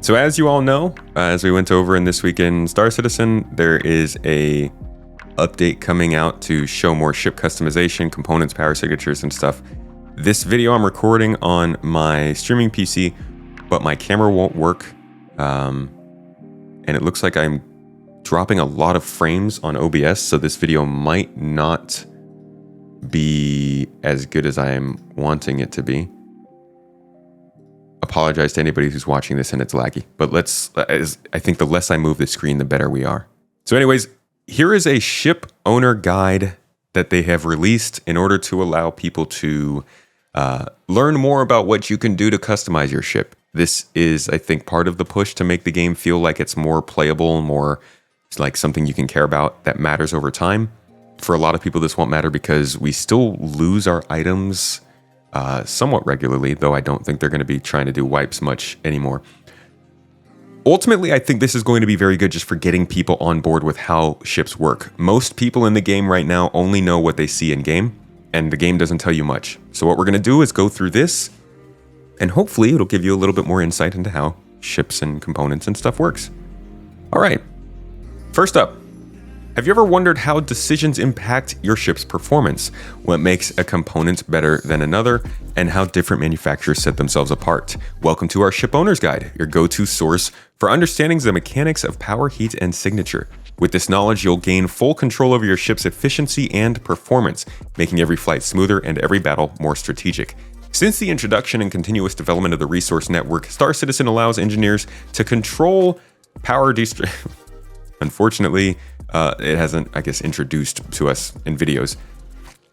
So as you all know, as we went over in this week in Star Citizen, there is a update coming out to show more ship customization, components, power signatures, and stuff. This video I'm recording on my streaming PC, but my camera won't work. And it looks like I'm dropping a lot of frames on OBS, so this video might not be as good as I'm wanting it to be. Apologize to anybody who's watching this and it's laggy, but I think the less I move the screen, the better we are. So anyways, here is a ship owner guide that they have released in order to allow people to learn more about what you can do to customize your ship. This is, I think, part of the push to make the game feel like it's more playable, more like something you can care about that matters over time. For a lot of people, this won't matter because we still lose our items somewhat regularly, though I don't think they're going to be trying to do wipes much anymore. Ultimately, I think this is going to be very good just for getting people on board with how ships work. Most people in the game right now only know what they see in game, and the game doesn't tell you much. So what we're going to do is go through this, and hopefully it'll give you a little bit more insight into how ships and components and stuff works. All right, first up, have you ever wondered how decisions impact your ship's performance? What makes a component better than another, and how different manufacturers set themselves apart? Welcome to our Ship Owner's Guide, your go-to source for understanding the mechanics of power, heat, and signature. With this knowledge, you'll gain full control over your ship's efficiency and performance, making every flight smoother and every battle more strategic. Since the introduction and continuous development of the resource network, Star Citizen allows engineers to control power Unfortunately, it hasn't, I guess, introduced to us in videos.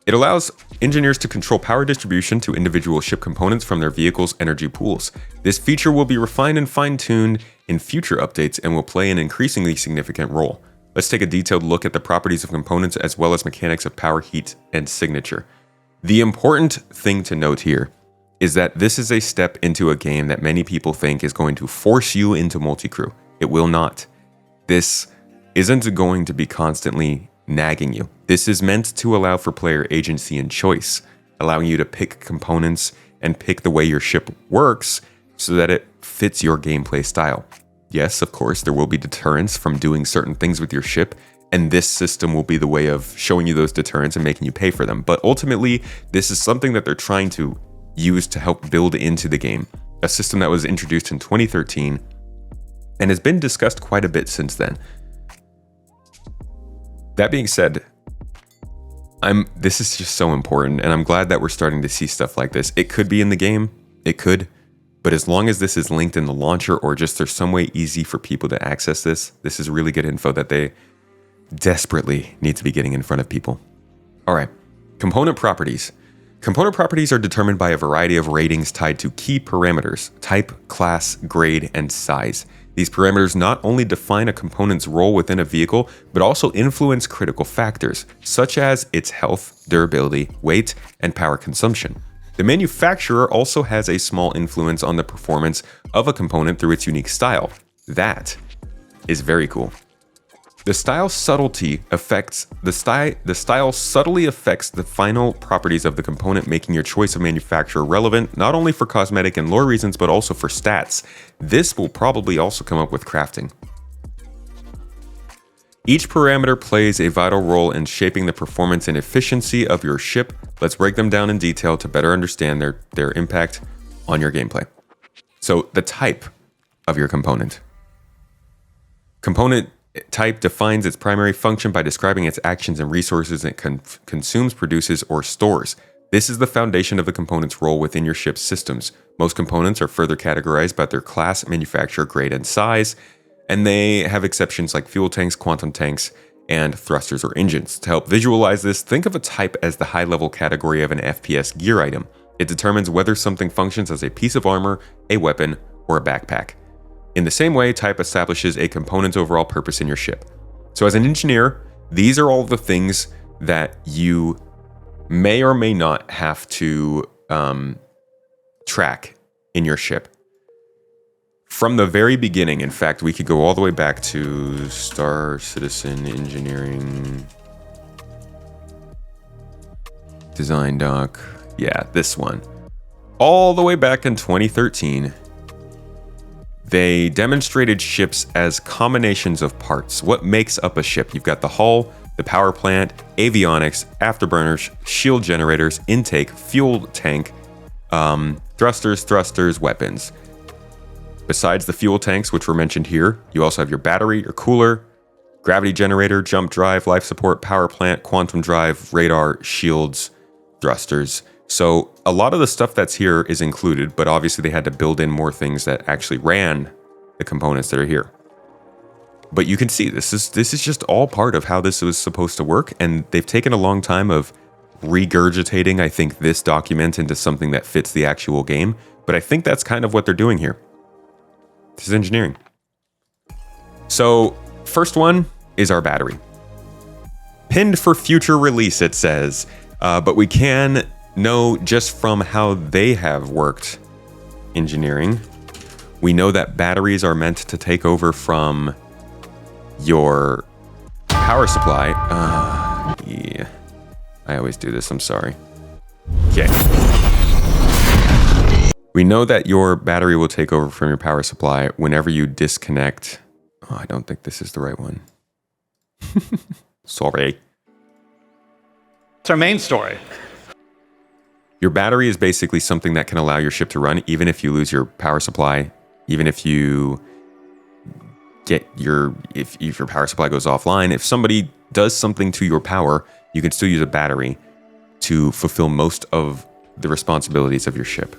It allows engineers to control power distribution to individual ship components from their vehicle's energy pools. This feature will be refined and fine-tuned in future updates and will play an increasingly significant role. Let's take a detailed look at the properties of components as well as mechanics of power, heat, and signature. The important thing to note here is that this is a step into a game that many people think is going to force you into multi-crew. It will not. This isn't going to be constantly nagging you. This is meant to allow for player agency and choice, allowing you to pick components and pick the way your ship works so that it fits your gameplay style. Yes, of course, there will be deterrence from doing certain things with your ship, and this system will be the way of showing you those deterrents and making you pay for them. But ultimately, this is something that they're trying to use to help build into the game, a system that was introduced in 2013 and has been discussed quite a bit since then. That being said, this is just so important, and I'm glad that we're starting to see stuff like this. It could be in the game, it could, but as long as this is linked in the launcher or just there's some way easy for people to access this is really good info that they desperately need to be getting in front of people. All right, component properties. Component properties are determined by a variety of ratings tied to key parameters: type, class, grade, and size. These parameters not only define a component's role within a vehicle, but also influence critical factors, such as its health, durability, weight, and power consumption. The manufacturer also has a small influence on the performance of a component through its unique style. That is very cool. The style subtly affects the final properties of the component, making your choice of manufacturer relevant not only for cosmetic and lore reasons, but also for stats. This will probably also come up with crafting. Each parameter plays a vital role in shaping the performance and efficiency of your ship. Let's break them down in detail to better understand their impact on your gameplay. So the type of your component. Component type defines its primary function by describing its actions and resources it consumes, produces, or stores. This is the foundation of the component's role within your ship's systems. Most components are further categorized by their class, manufacturer, grade, and size, and they have exceptions like fuel tanks, quantum tanks, and thrusters or engines. To help visualize this, think of a type as the high-level category of an FPS gear item. It determines whether something functions as a piece of armor, a weapon, or a backpack. In the same way, type establishes a component's overall purpose in your ship. So as an engineer, these are all the things that you may or may not have to track in your ship. From the very beginning, in fact, we could go all the way back to Star Citizen Engineering Design Doc. Yeah, this one. All the way back in 2013. They demonstrated ships as combinations of parts. What makes up a ship? You've got the hull, the power plant, avionics, afterburners, shield generators, intake, fuel tank, thrusters, weapons. Besides the fuel tanks, which were mentioned here, you also have your battery, your cooler, gravity generator, jump drive, life support, power plant, quantum drive, radar, shields, thrusters. So a lot of the stuff that's here is included, but obviously they had to build in more things that actually ran the components that are here. But you can see this is just all part of how this was supposed to work, and they've taken a long time of regurgitating, I think, this document into something that fits the actual game. But I think that's kind of what they're doing here. This is engineering. So first one is our battery. Pinned for future release, it says, but we can know just from how they have worked engineering, we know that batteries are meant to take over from your power supply. Yeah, I always do this, I'm sorry. Okay. We know that your battery will take over from your power supply whenever you disconnect. Oh, I don't think this is the right one. Sorry. It's our main story. Your battery is basically something that can allow your ship to run even if you lose your power supply, even if you get if your power supply goes offline. If somebody does something to your power, you can still use a battery to fulfill most of the responsibilities of your ship.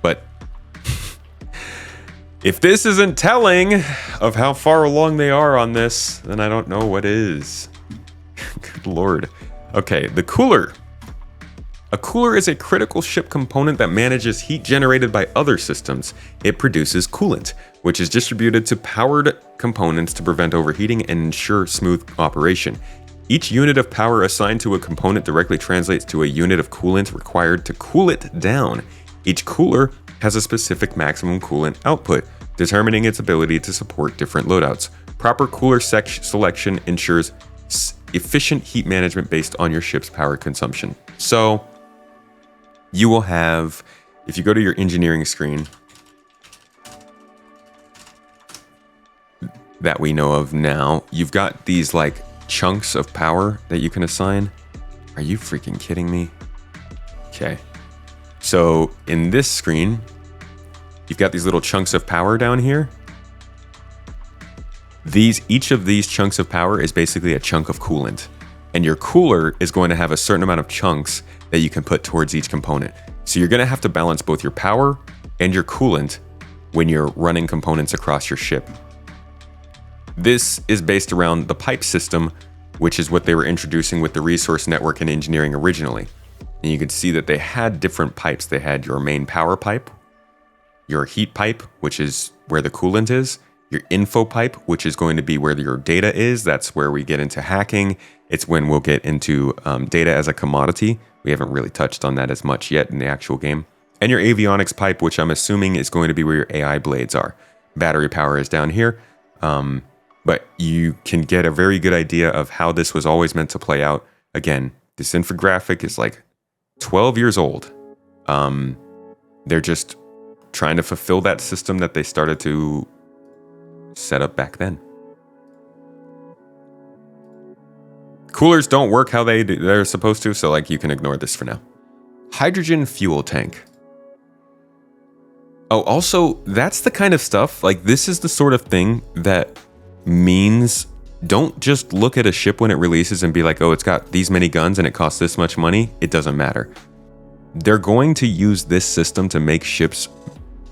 But if this isn't telling of how far along they are on this, then I don't know what is. Good Lord. Okay, the cooler. A cooler is a critical ship component that manages heat generated by other systems. It produces coolant, which is distributed to powered components to prevent overheating and ensure smooth operation. Each unit of power assigned to a component directly translates to a unit of coolant required to cool it down. Each cooler has a specific maximum coolant output, determining its ability to support different loadouts. Proper cooler selection ensures efficient heat management based on your ship's power consumption. So you will have, if you go to your engineering screen that we know of now, you've got these like chunks of power that you can assign. Are you freaking kidding me? Okay. So in this screen, you've got these little chunks of power down here. Each of these chunks of power is basically a chunk of coolant. And your cooler is going to have a certain amount of chunks that you can put towards each component. So you're going to have to balance both your power and your coolant when you're running components across your ship. This is based around the pipe system, which is what they were introducing with the resource network and engineering originally. And you can see that they had different pipes. They had your main power pipe, your heat pipe, which is where the coolant is, your info pipe, which is going to be where your data is. That's where we get into hacking. It's when we'll get into data as a commodity. We haven't really touched on that as much yet in the actual game. And your avionics pipe, which I'm assuming is going to be where your AI blades are. Battery power is down here. But you can get a very good idea of how this was always meant to play out. Again, this infographic is like 12 years old. They're just trying to fulfill that system that they started to set up back then. Coolers don't work how they're supposed to, so like you can ignore this for now. Hydrogen fuel tank. Oh, also, that's the kind of stuff, like this is the sort of thing that means don't just look at a ship when it releases and be like, oh, it's got these many guns and it costs this much money. It doesn't matter. They're going to use this system to make ships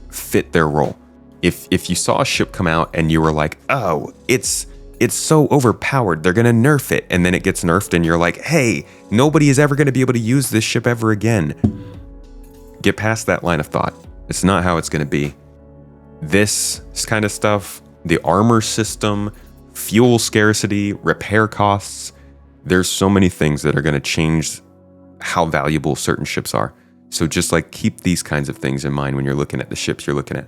fit their role. If you saw a ship come out and you were like, oh, it's so overpowered, they're gonna nerf it, and then it gets nerfed and you're like, hey, nobody is ever gonna be able to use this ship ever again. Get past that line of thought. It's not how it's gonna be. This kind of stuff, the armor system, fuel scarcity, repair costs, there's so many things that are gonna change how valuable certain ships are. So just like keep these kinds of things in mind when you're looking at the ships you're looking at.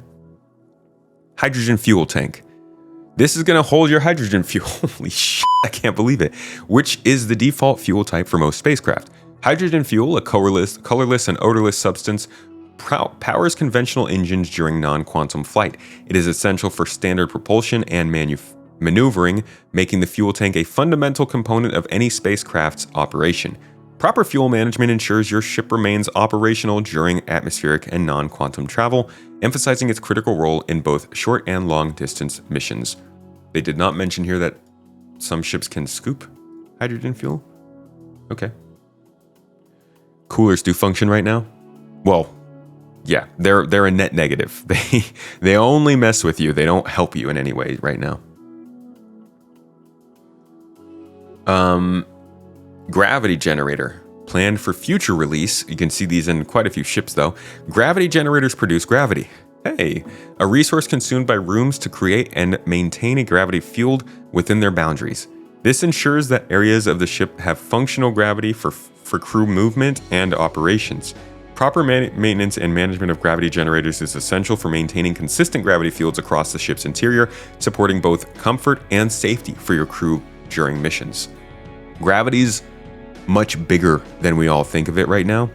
Hydrogen fuel tank. This is going to hold your hydrogen fuel. Holy shit, I can't believe it. Which is the default fuel type for most spacecraft. Hydrogen fuel, a colorless and odorless substance, powers conventional engines during non-quantum flight. It is essential for standard propulsion and maneuvering, making the fuel tank a fundamental component of any spacecraft's operation. Proper fuel management ensures your ship remains operational during atmospheric and non-quantum travel, emphasizing its critical role in both short and long-distance missions. They did not mention here that some ships can scoop hydrogen fuel. Okay. Coolers do function right now? Well, yeah, they're a net negative. They only mess with you. They don't help you in any way right now. Gravity generator. Planned for future release. You can see these in quite a few ships though. Gravity generators produce gravity. Hey, a resource consumed by rooms to create and maintain a gravity field within their boundaries. This ensures that areas of the ship have functional gravity for crew movement and operations. Proper maintenance and management of gravity generators is essential for maintaining consistent gravity fields across the ship's interior, supporting both comfort and safety for your crew during missions. Gravity's much bigger than we all think of it right now.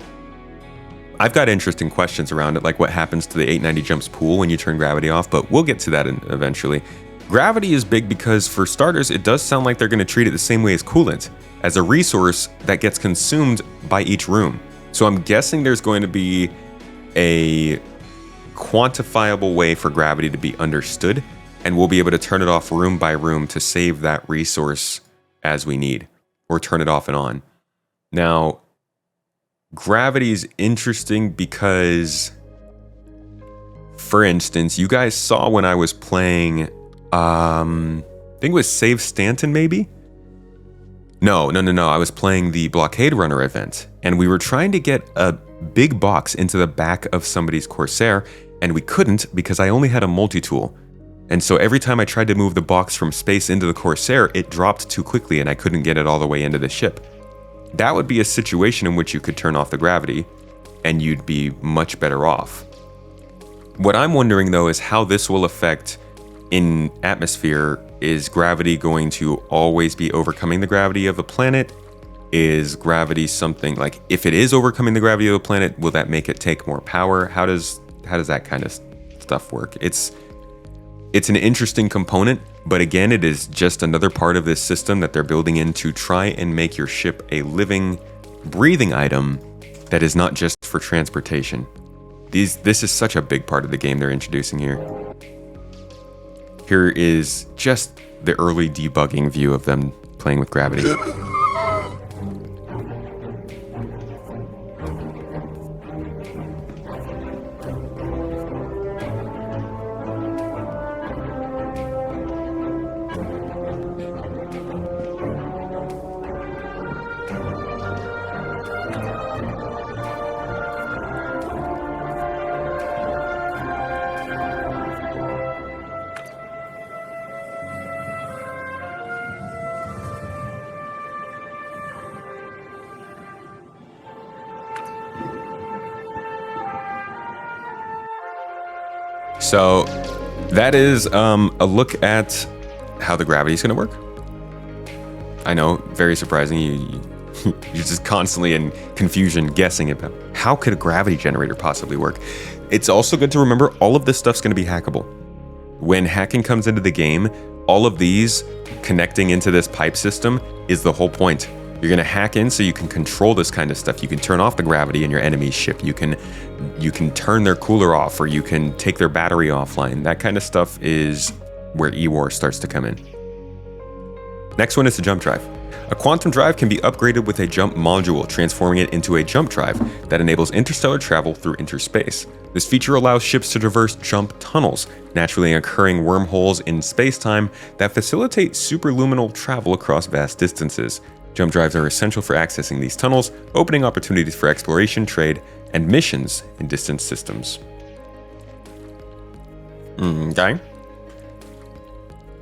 I've got interesting questions around it, like what happens to the 890 jumps pool when you turn gravity off, but we'll get to that eventually. Gravity is big because, for starters, it does sound like they're going to treat it the same way as coolant, as a resource that gets consumed by each room. So I'm guessing there's going to be a quantifiable way for gravity to be understood, and we'll be able to turn it off room by room to save that resource as we need, or turn it off and on. Now, gravity is interesting because, for instance, you guys saw when I was playing, I think it was Save Stanton, maybe? No. I was playing the Blockade Runner event, and we were trying to get a big box into the back of somebody's Corsair, and we couldn't because I only had a multi-tool. And so every time I tried to move the box from space into the Corsair, it dropped too quickly and I couldn't get it all the way into the ship. That would be a situation in which you could turn off the gravity and you'd be much better off. What I'm wondering though is how this will affect in atmosphere. Is gravity going to always be overcoming the gravity of the planet? Is gravity something like, if it is overcoming the gravity of the planet, will that make it take more power? How does that kind of stuff work? It's an interesting component, but again, it is just another part of this system that they're building in to try and make your ship a living, breathing item that is not just for transportation. This is such a big part of the game they're introducing here. Here is just the early debugging view of them playing with gravity. So that is a look at how the gravity is going to work. I know, very surprising. You're just constantly in confusion guessing about how could a gravity generator possibly work. It's also good to remember all of this stuff's going to be hackable. When hacking comes into the game, all of these connecting into this pipe system is the whole point. You're going to hack in so you can control this kind of stuff. You can turn off the gravity in your enemy's ship. You can turn their cooler off, or you can take their battery offline. That kind of stuff is where E-War starts to come in. Next one is the jump drive. A quantum drive can be upgraded with a jump module, transforming it into a jump drive that enables interstellar travel through interspace. This feature allows ships to traverse jump tunnels, naturally occurring wormholes in space-time that facilitate superluminal travel across vast distances. Jump drives are essential for accessing these tunnels, opening opportunities for exploration, trade, and missions in distant systems. Okay.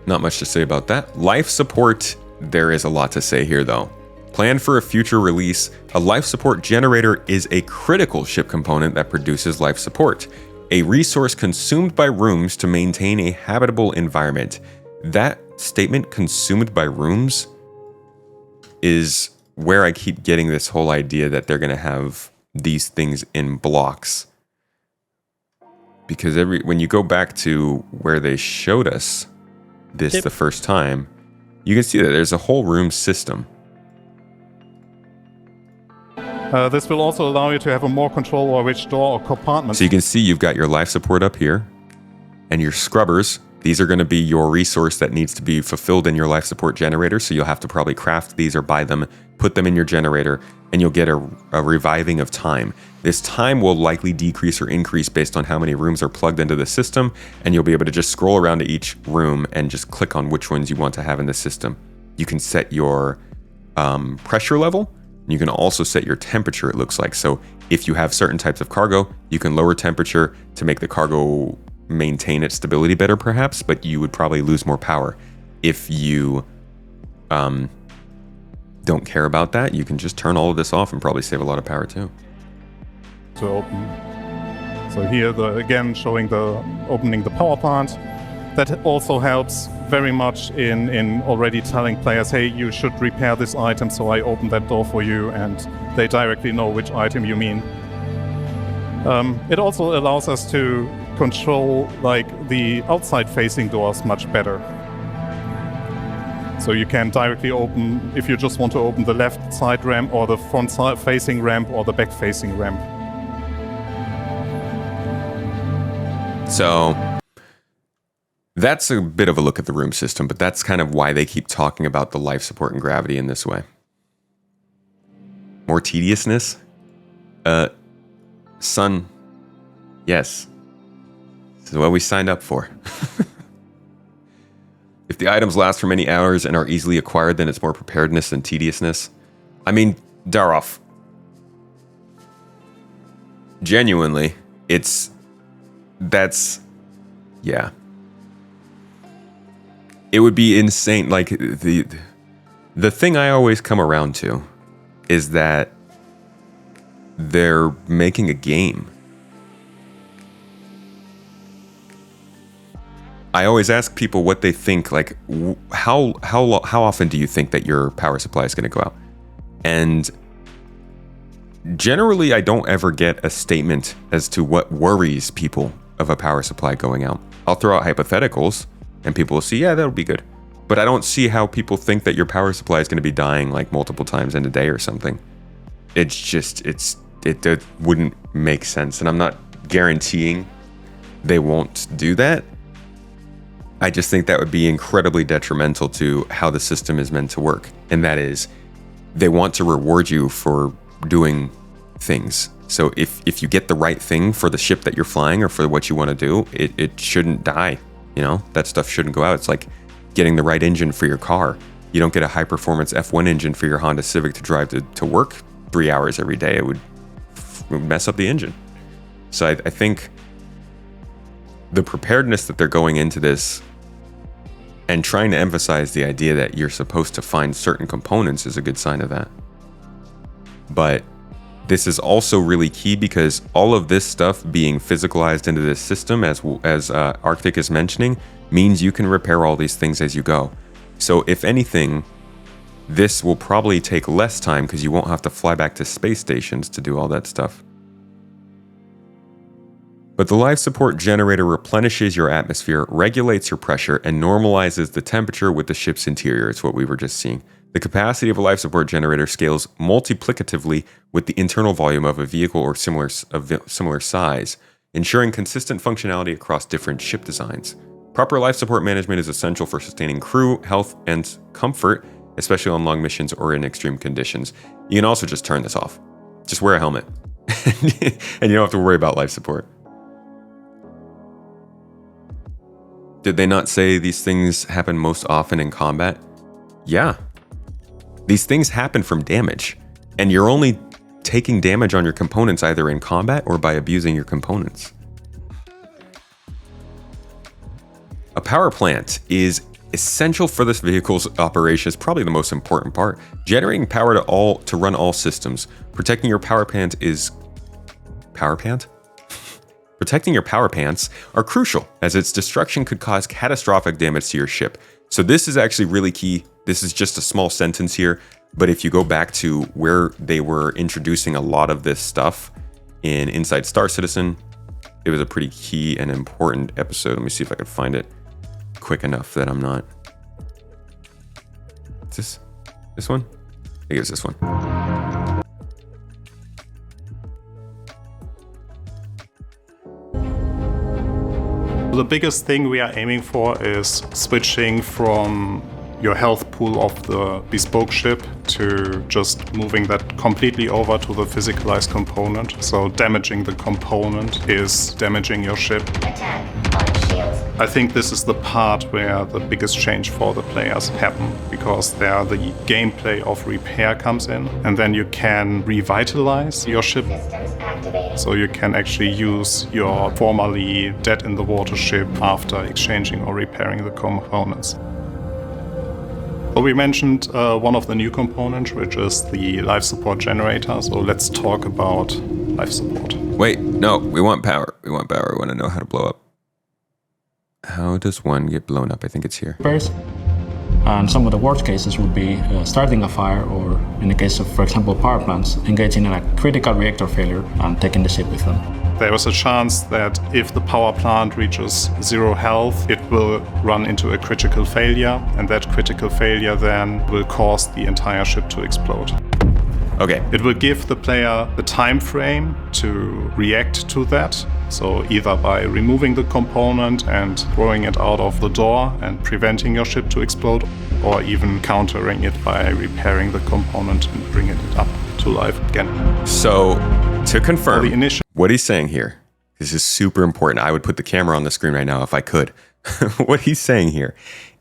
Not much to say about that. Life support, there is a lot to say here though. Planned for a future release, a life support generator is a critical ship component that produces life support, a resource consumed by rooms to maintain a habitable environment. That statement, consumed by rooms, is where I keep getting this whole idea that they're going to have these things in blocks. because when you go back to where they showed us this the first time, you can see that there's a whole room system. This will also allow you to have a more control over which door or compartment. So you can see you've got your life support up here and your scrubbers. These are going to be your resource that needs to be fulfilled in your life support generator. So you'll have to probably craft these or buy them, put them in your generator, and you'll get a reviving of time. This time will likely decrease or increase based on how many rooms are plugged into the system, and you'll be able to just scroll around to each room and just click on which ones you want to have in the system. You can set your pressure level. You can also set your temperature, it looks like. So if you have certain types of cargo, you can lower temperature to make the cargo maintain its stability better, perhaps, but you would probably lose more power. If you don't care about that, you can just turn all of this off and probably save a lot of power too. To open. So here, again, showing the opening the power plant. That also helps very much in already telling players, hey, you should repair this item, so I open that door for you, and they directly know which item you mean. It also allows us to control like the outside facing doors much better. So you can directly open, if you just want to open the left side ramp or the front side facing ramp or the back facing ramp. So that's a bit of a look at the room system, but that's kind of why they keep talking about the life support and gravity in this way. More tediousness? Son, yes. This is what we signed up for. If the items last for many hours and are easily acquired, then it's more preparedness than tediousness. I mean, Daroff. Genuinely, yeah. It would be insane. Like, the thing I always come around to is that they're making a game. I always ask people what they think, like, how often do you think that your power supply is going to go out? And generally, I don't ever get a statement as to what worries people of a power supply going out. I'll throw out hypotheticals, and people will see, yeah, that'll be good. But I don't see how people think that your power supply is going to be dying like multiple times in a day or something. It's just, it wouldn't make sense. And I'm not guaranteeing they won't do that. I just think that would be incredibly detrimental to how the system is meant to work. And that is, they want to reward you for doing things. So if you get the right thing for the ship that you're flying or for what you want to do, it shouldn't die. You know, that stuff shouldn't go out. It's like getting the right engine for your car. You don't get a high-performance F1 engine for your Honda Civic to drive to work 3 hours every day. It would mess up the engine. So I think the preparedness that they're going into this and trying to emphasize the idea that you're supposed to find certain components is a good sign of that. But this is also really key because all of this stuff being physicalized into this system, as Arctic is mentioning, means you can repair all these things as you go. So if anything, this will probably take less time because you won't have to fly back to space stations to do all that stuff. But the life support generator replenishes your atmosphere, regulates your pressure, and normalizes the temperature with the ship's interior. It's what we were just seeing. The capacity of a life support generator scales multiplicatively with the internal volume of a vehicle or similar size, ensuring consistent functionality across different ship designs. Proper life support management is essential for sustaining crew, health, and comfort, especially on long missions or in extreme conditions. You can also just turn this off. Just wear a helmet, and you don't have to worry about life support. Did they not say these things happen most often in combat? Yeah. These things happen from damage, and you're only taking damage on your components either in combat or by abusing your components. A power plant is essential for this vehicle's operation. It's probably the most important part. Generating power to run all systems. Protecting your power plant is... Power plant? Protecting your power pants are crucial, as its destruction could cause catastrophic damage to your ship. So this is actually really key. This is just a small sentence here, but if you go back to where they were introducing a lot of this stuff in Inside Star Citizen it was a pretty key and important episode. Let me see if I can find it quick enough that I'm not. Is this one? I think it's this one. The biggest thing we are aiming for is switching from your health pool of the bespoke ship to just moving that completely over to the physicalized component. So damaging the component is damaging your ship. Attack on shields. I think this is the part where the biggest change for the players happen, because there the gameplay of repair comes in, and then you can revitalize your ship. Systems activated. So you can actually use your formerly dead in the water ship after exchanging or repairing the components. Well, we mentioned one of the new components, which is the life support generator. So let's talk about life support. Wait, no, we want power. We want power. We want to know how to blow up. How does one get blown up? I think it's here. Repairs. And some of the worst cases would be starting a fire, or in the case of, for example, power plants, engaging in a critical reactor failure and taking the ship with them. There is a chance that if the power plant reaches 0 health, it will run into a critical failure, and that critical failure then will cause the entire ship to explode. Okay. It will give the player the time frame to react to that. So either by removing the component and throwing it out of the door and preventing your ship to explode, or even countering it by repairing the component and bringing it up to life again. So, to confirm, The initial what he's saying here, this is super important. I would put the camera on the screen right now if I could. What he's saying here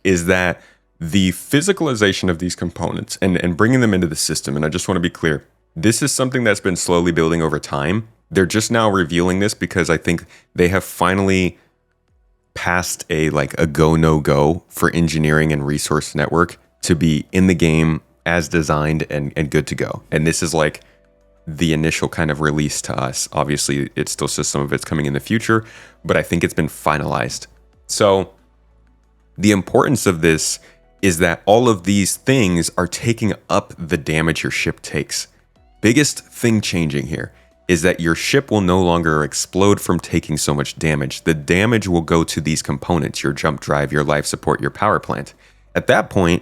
is that the physicalization of these components and bringing them into the system, and I just want to be clear, this is something that's been slowly building over time. They're just now revealing this because I think they have finally passed a go, no go for engineering and resource network to be in the game as designed and good to go. And this is like the initial kind of release to us. Obviously, it still says some of it's coming in the future, but I think it's been finalized. So the importance of this is that all of these things are taking up the damage your ship takes. Biggest thing changing here is that your ship will no longer explode from taking so much damage. The damage will go to these components, your jump drive, your life support, your power plant. At that point,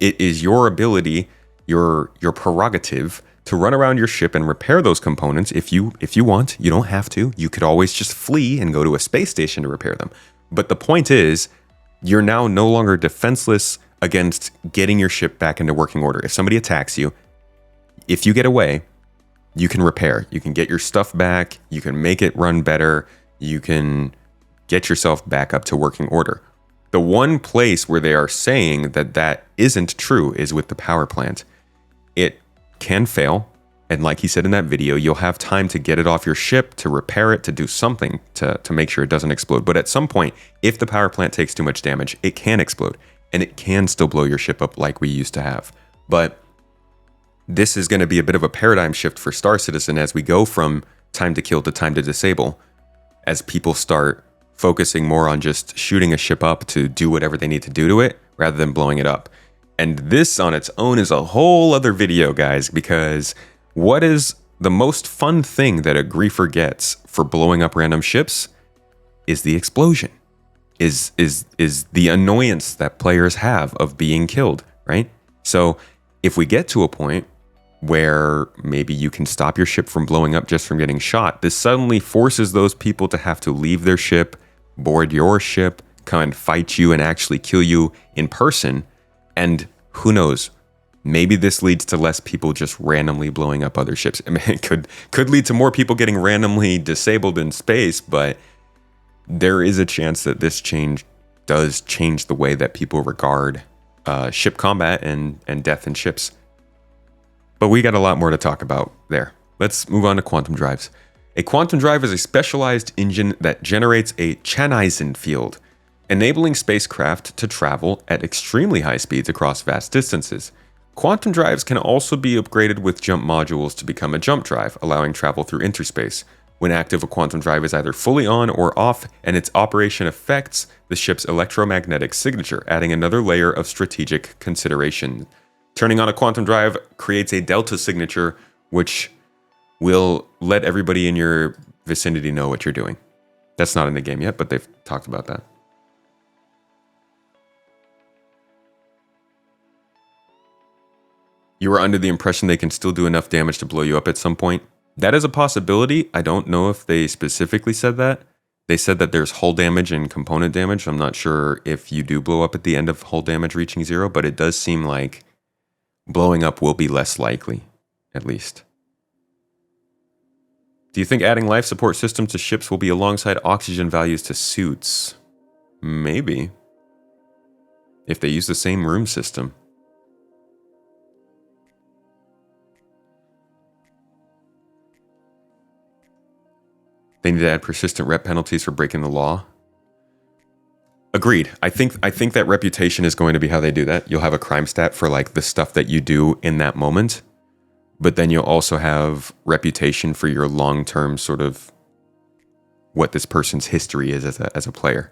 it is your ability, your prerogative to run around your ship and repair those components if you want. You don't have to. You could always just flee and go to a space station to repair them. But the point is, you're now no longer defenseless against getting your ship back into working order. If somebody attacks you, if you get away, you can repair. You can get your stuff back. You can make it run better. You can get yourself back up to working order. The one place where they are saying that isn't true is with the power plant. It can fail. And like he said in that video, you'll have time to get it off your ship, to repair it, to do something to make sure it doesn't explode. But at some point, if the power plant takes too much damage, it can explode. And it can still blow your ship up like we used to have. But this is going to be a bit of a paradigm shift for Star Citizen as we go from time to kill to time to disable, as people start focusing more on just shooting a ship up to do whatever they need to do to it rather than blowing it up. And this on its own is a whole other video, guys, because what is the most fun thing that a griefer gets for blowing up random ships is the explosion, is the annoyance that players have of being killed, right? So if we get to a point where maybe you can stop your ship from blowing up just from getting shot, this suddenly forces those people to have to leave their ship, board your ship, come and fight you and actually kill you in person. And who knows, maybe this leads to less people just randomly blowing up other ships. I mean, it could lead to more people getting randomly disabled in space, but there is a chance that this change does change the way that people regard ship combat and death in ships. But we got a lot more to talk about there. Let's move on to quantum drives. A quantum drive is a specialized engine that generates a Chanisin field, enabling spacecraft to travel at extremely high speeds across vast distances. Quantum drives can also be upgraded with jump modules to become a jump drive, allowing travel through interspace. When active, a quantum drive is either fully on or off, and its operation affects the ship's electromagnetic signature, adding another layer of strategic consideration. Turning on a quantum drive creates a delta signature, which will let everybody in your vicinity know what you're doing. That's not in the game yet, but they've talked about that. You were under the impression they can still do enough damage to blow you up at some point. That is a possibility. I don't know if they specifically said that. They said that there's hull damage and component damage. I'm not sure if you do blow up at the end of hull damage reaching 0, but it does seem like blowing up will be less likely, at least. Do you think adding life support systems to ships will be alongside oxygen values to suits? Maybe. If they use the same room system. They need to add persistent rep penalties for breaking the law. Agreed. I think that reputation is going to be how they do that. You'll have a crime stat for like the stuff that you do in that moment, but then you'll also have reputation for your long-term sort of what this person's history is as a player.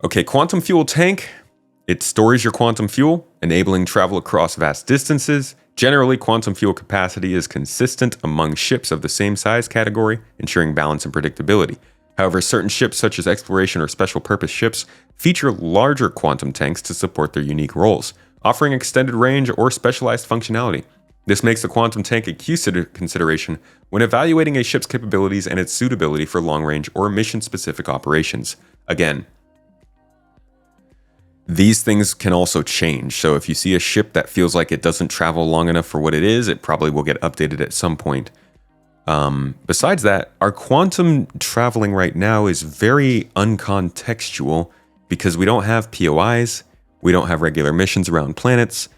Okay, quantum fuel tank. It stores your quantum fuel, enabling travel across vast distances. Generally, quantum fuel capacity is consistent among ships of the same size category, ensuring balance and predictability. However, certain ships, such as exploration or special purpose ships, feature larger quantum tanks to support their unique roles, offering extended range or specialized functionality. This makes the quantum tank a key consideration when evaluating a ship's capabilities and its suitability for long-range or mission-specific operations. Again, these things can also change. So if you see a ship that feels like it doesn't travel long enough for what it is, it probably will get updated at some point. Besides that, our quantum traveling right now is very uncontextual because we don't have POIs, we don't have regular missions around planets,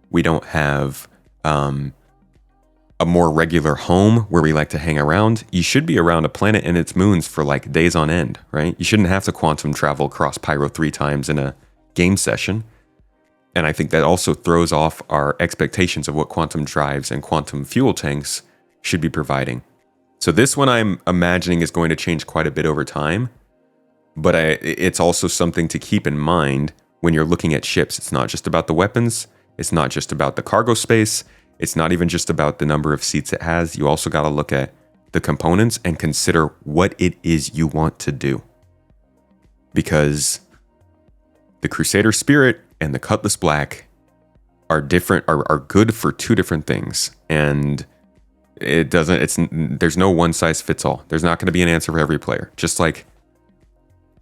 we don't have a more regular home where we like to hang around. You should be around a planet and its moons for like days on end, right? You shouldn't have to quantum travel across Pyro 3 times in a game session. And I think that also throws off our expectations of what quantum drives and quantum fuel tanks should be providing. So this one I'm imagining is going to change quite a bit over time, but it's also something to keep in mind when you're looking at ships. It's not just about the weapons. It's not just about the cargo space. It's not even just about the number of seats it has. You also got to look at the components and consider what it is you want to do. Because the Crusader Spirit and the Cutlass Black are different, are good for two different things. And there's no one size fits all. There's not going to be an answer for every player. Just like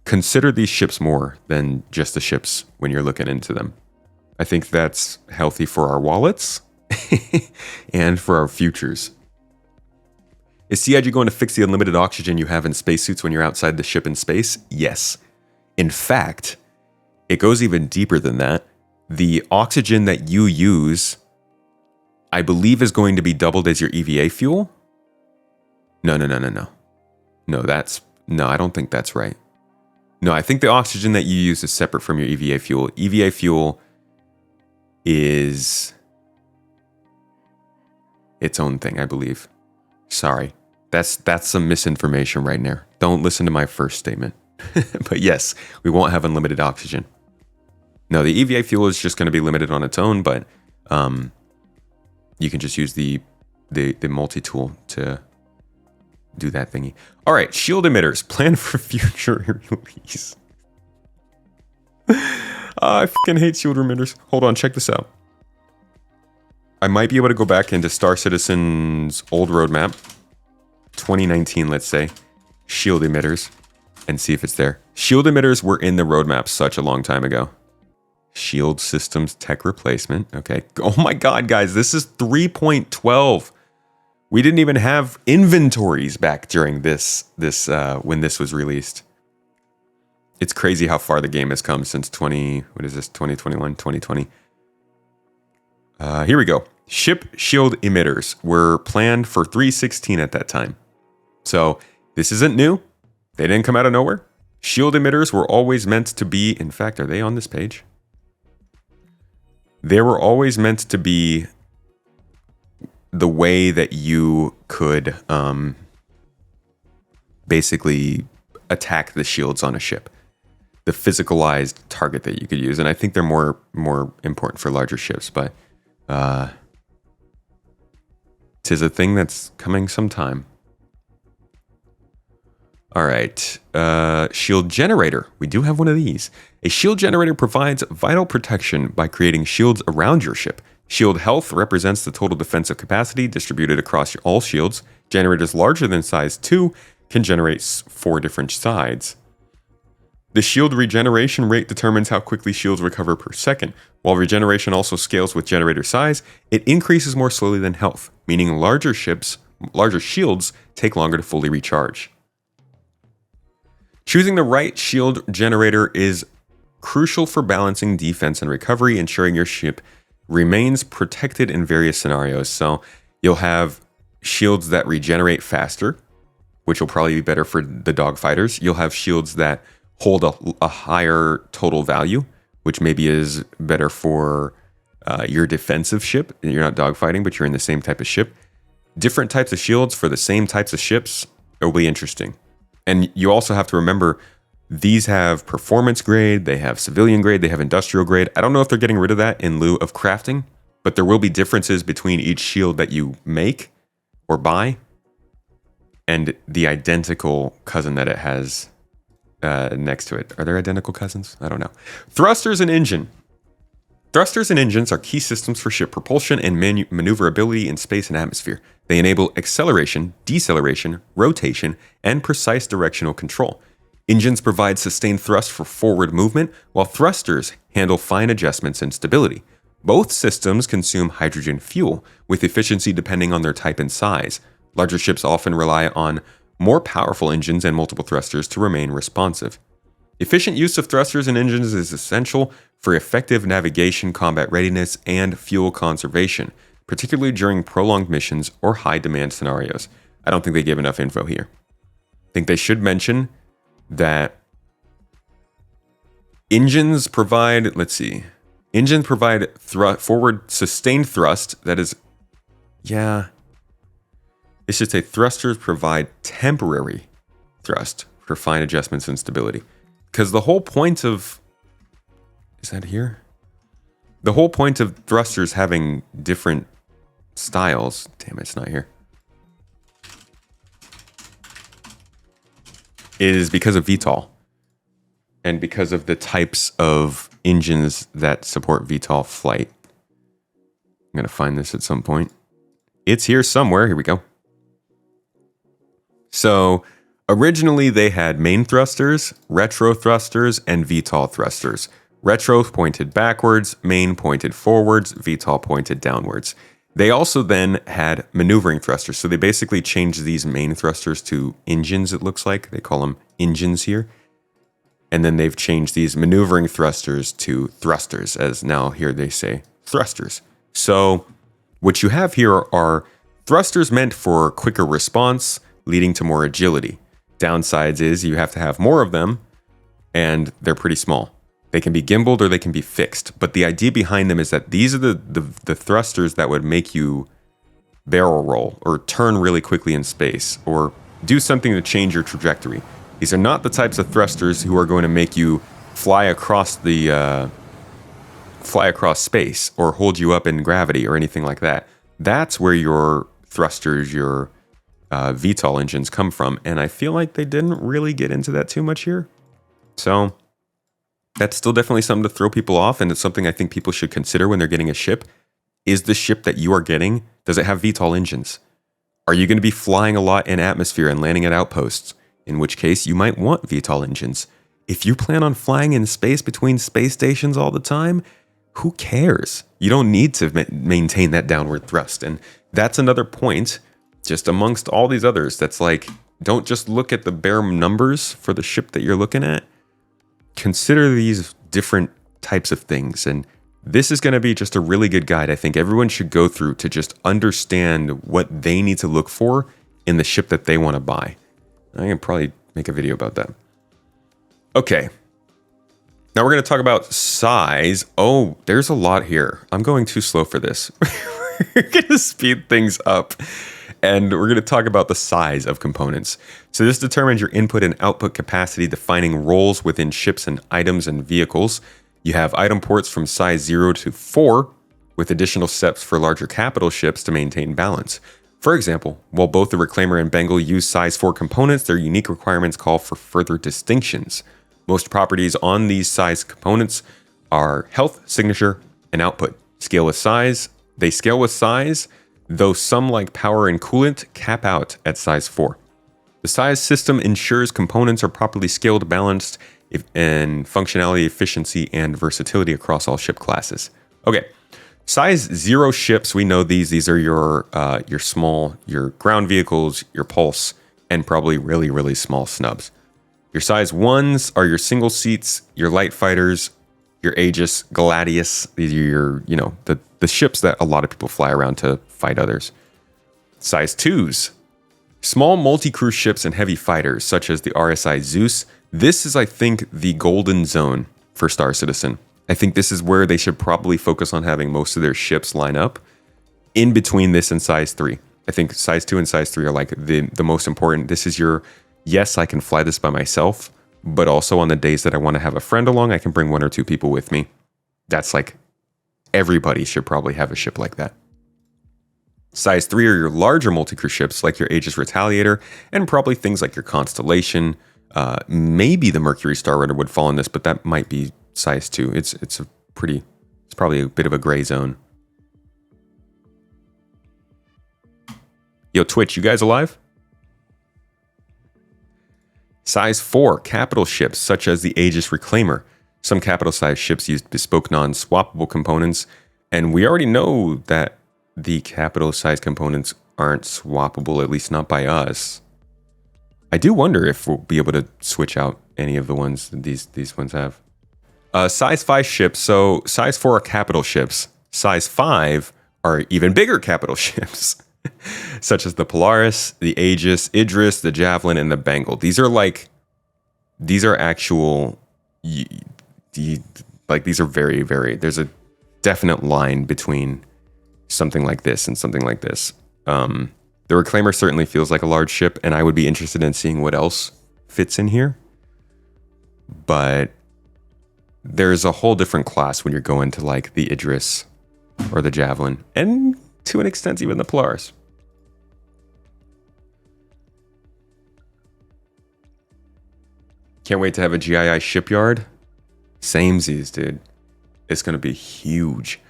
consider these ships more than just the ships when you're looking into them. I think that's healthy for our wallets and for our futures. Is CIG going to fix the unlimited oxygen you have in spacesuits when you're outside the ship in space? Yes. In fact, it goes even deeper than that. The oxygen that you use, I believe, is going to be doubled as your EVA fuel. No, I don't think that's right. No, I think the oxygen that you use is separate from your EVA fuel. EVA fuel is its own thing, I believe. Sorry. That's some misinformation right there. Don't listen to my first statement. But yes, we won't have unlimited oxygen. No, the EVA fuel is just going to be limited on its own, but you can just use the multi-tool to do that thingy. All right, shield emitters. Plan for future release. I fucking hate shield emitters. Hold on, check this out. I might be able to go back into Star Citizen's old roadmap, 2019, let's say, shield emitters, and see if it's there. Shield emitters were in the roadmap such a long time ago. Shield systems tech replacement. Okay. Oh my God, guys, this is 3.12. We didn't even have inventories back during this when this was released. It's crazy how far the game has come since 2021, 2020. Here we go. Ship shield emitters were planned for 3.16 at that time. So this isn't new. They didn't come out of nowhere. Shield emitters were always meant to be, in fact, are they on this page? They were always meant to be the way that you could basically attack the shields on a ship. The physicalized target that you could use. And I think they're more important for larger ships, but 'tis a thing that's coming sometime. All right. Shield generator. We do have one of these. A shield generator provides vital protection by creating shields around your ship. Shield health represents the total defensive capacity distributed across all shields. Generators larger than size 2 can generate 4 different sides. The shield regeneration rate determines how quickly shields recover per second. While regeneration also scales with generator size, it increases more slowly than health, meaning larger shields take longer to fully recharge. Choosing the right shield generator is crucial for balancing defense and recovery, ensuring your ship remains protected in various scenarios. So you'll have shields that regenerate faster, which will probably be better for the dogfighters. You'll have shields that hold a higher total value, which maybe is better for your defensive ship. You're not dogfighting, but you're in the same type of ship. Different types of shields for the same types of ships will be interesting. And you also have to remember, these have performance grade, they have civilian grade, they have industrial grade. I don't know if they're getting rid of that in lieu of crafting, but there will be differences between each shield that you make or buy and the identical cousin that it has next to it. Are there identical cousins? I don't know. Thrusters and engine. Thrusters and engines are key systems for ship propulsion and maneuverability in space and atmosphere. They enable acceleration, deceleration, rotation, and precise directional control. Engines provide sustained thrust for forward movement, while thrusters handle fine adjustments and stability. Both systems consume hydrogen fuel, with efficiency depending on their type and size. Larger ships often rely on more powerful engines and multiple thrusters to remain responsive. Efficient use of thrusters and engines is essential for effective navigation, combat readiness, and fuel conservation, particularly during prolonged missions or high-demand scenarios. I don't think they give enough info here. I think they should mention that engines provide, forward sustained thrust. That is, it should say thrusters provide temporary thrust for fine adjustments and stability. Because the whole point of, is that here? The whole point of thrusters having different styles, damn it, it's not here, is because of VTOL. And because of the types of engines that support VTOL flight. I'm going to find this at some point. It's here somewhere. Here we go. So originally they had main thrusters, retro thrusters, and VTOL thrusters. Retro pointed backwards, main pointed forwards, VTOL pointed downwards. They also then had maneuvering thrusters. So they basically changed these main thrusters to engines, it looks like. They call them engines here. And then they've changed these maneuvering thrusters to thrusters, as now here they say thrusters. So what you have here are thrusters meant for quicker response, leading to more agility. Downsides is you have to have more of them, and they're pretty small. They can be gimbaled or they can be fixed. But the idea behind them is that these are the thrusters that would make you barrel roll or turn really quickly in space or do something to change your trajectory. These are not the types of thrusters who are going to make you fly across space or hold you up in gravity or anything like that. That's where your thrusters, your VTOL engines come from. And I feel like they didn't really get into that too much here. So that's still definitely something to throw people off, and it's something I think people should consider when they're getting a ship. Is the ship that you are getting, does it have VTOL engines? Are you going to be flying a lot in atmosphere and landing at outposts? In which case, you might want VTOL engines. If you plan on flying in space between space stations all the time, who cares? You don't need to maintain that downward thrust. And that's another point, just amongst all these others, that's like, don't just look at the bare numbers for the ship that you're looking at. Consider these different types of things. And this is going to be just a really good guide I think everyone should go through to just understand what they need to look for in the ship that they want to buy. I can probably make a video about that. Okay. Now we're going to talk about size. Oh, there's a lot here. I'm going too slow for this. We're going to speed things up. And we're going to talk about the size of components. So this determines your input and output capacity, defining roles within ships and items and vehicles. You have item ports from size 0 to 4, with additional steps for larger capital ships to maintain balance. For example, while both the Reclaimer and Bengal use size 4 components, their unique requirements call for further distinctions. Most properties on these size components are health, signature, and output. Scale with size. They scale with size, though some like power and coolant cap out at size 4. The size system ensures components are properly scaled, balanced, in functionality, efficiency, and versatility across all ship classes. Okay. Size 0 ships, we know these. These are your small, your ground vehicles, your pulse, and probably really, really small snubs. Your size 1s are your single seats, your light fighters, your Aegis, Gladius. These are your, the ships that a lot of people fly around to fight others. Size 2s, small multi-crew ships and heavy fighters, such as the RSI Zeus. This is, I think, the golden zone for Star Citizen. I think this is where they should probably focus on having most of their ships line up in between this and size 3. I think size 2 and size 3 are like the most important. This is your, yes, I can fly this by myself, but also on the days that I want to have a friend along, I can bring 1 or 2 people with me. That's like, everybody should probably have a ship like that. Size 3 are your larger multi-crew ships like your Aegis Retaliator, and probably things like your Constellation. Maybe the Mercury Star Runner would fall in this, but that might be size 2. It's probably a bit of a gray zone. Yo, Twitch, you guys alive? Size 4, capital ships such as the Aegis Reclaimer. Some capital size ships use bespoke non-swappable components, and we already know that the capital size components aren't swappable, at least not by us. I do wonder if we'll be able to switch out any of the ones that these ones have. Size 5 ships. So size 4 are capital ships. Size 5 are even bigger capital ships, such as the Polaris, the Aegis, Idris, the Javelin, and the Bengal. These are actual, these are very, very, there's a definite line between something like this and something like this. The Reclaimer certainly feels like a large ship, and I would be interested in seeing what else fits in here. But there's a whole different class when you're going to like the Idris or the Javelin, and to an extent even the Polaris. Can't wait to have a GII shipyard. Samesies, dude. It's going to be huge.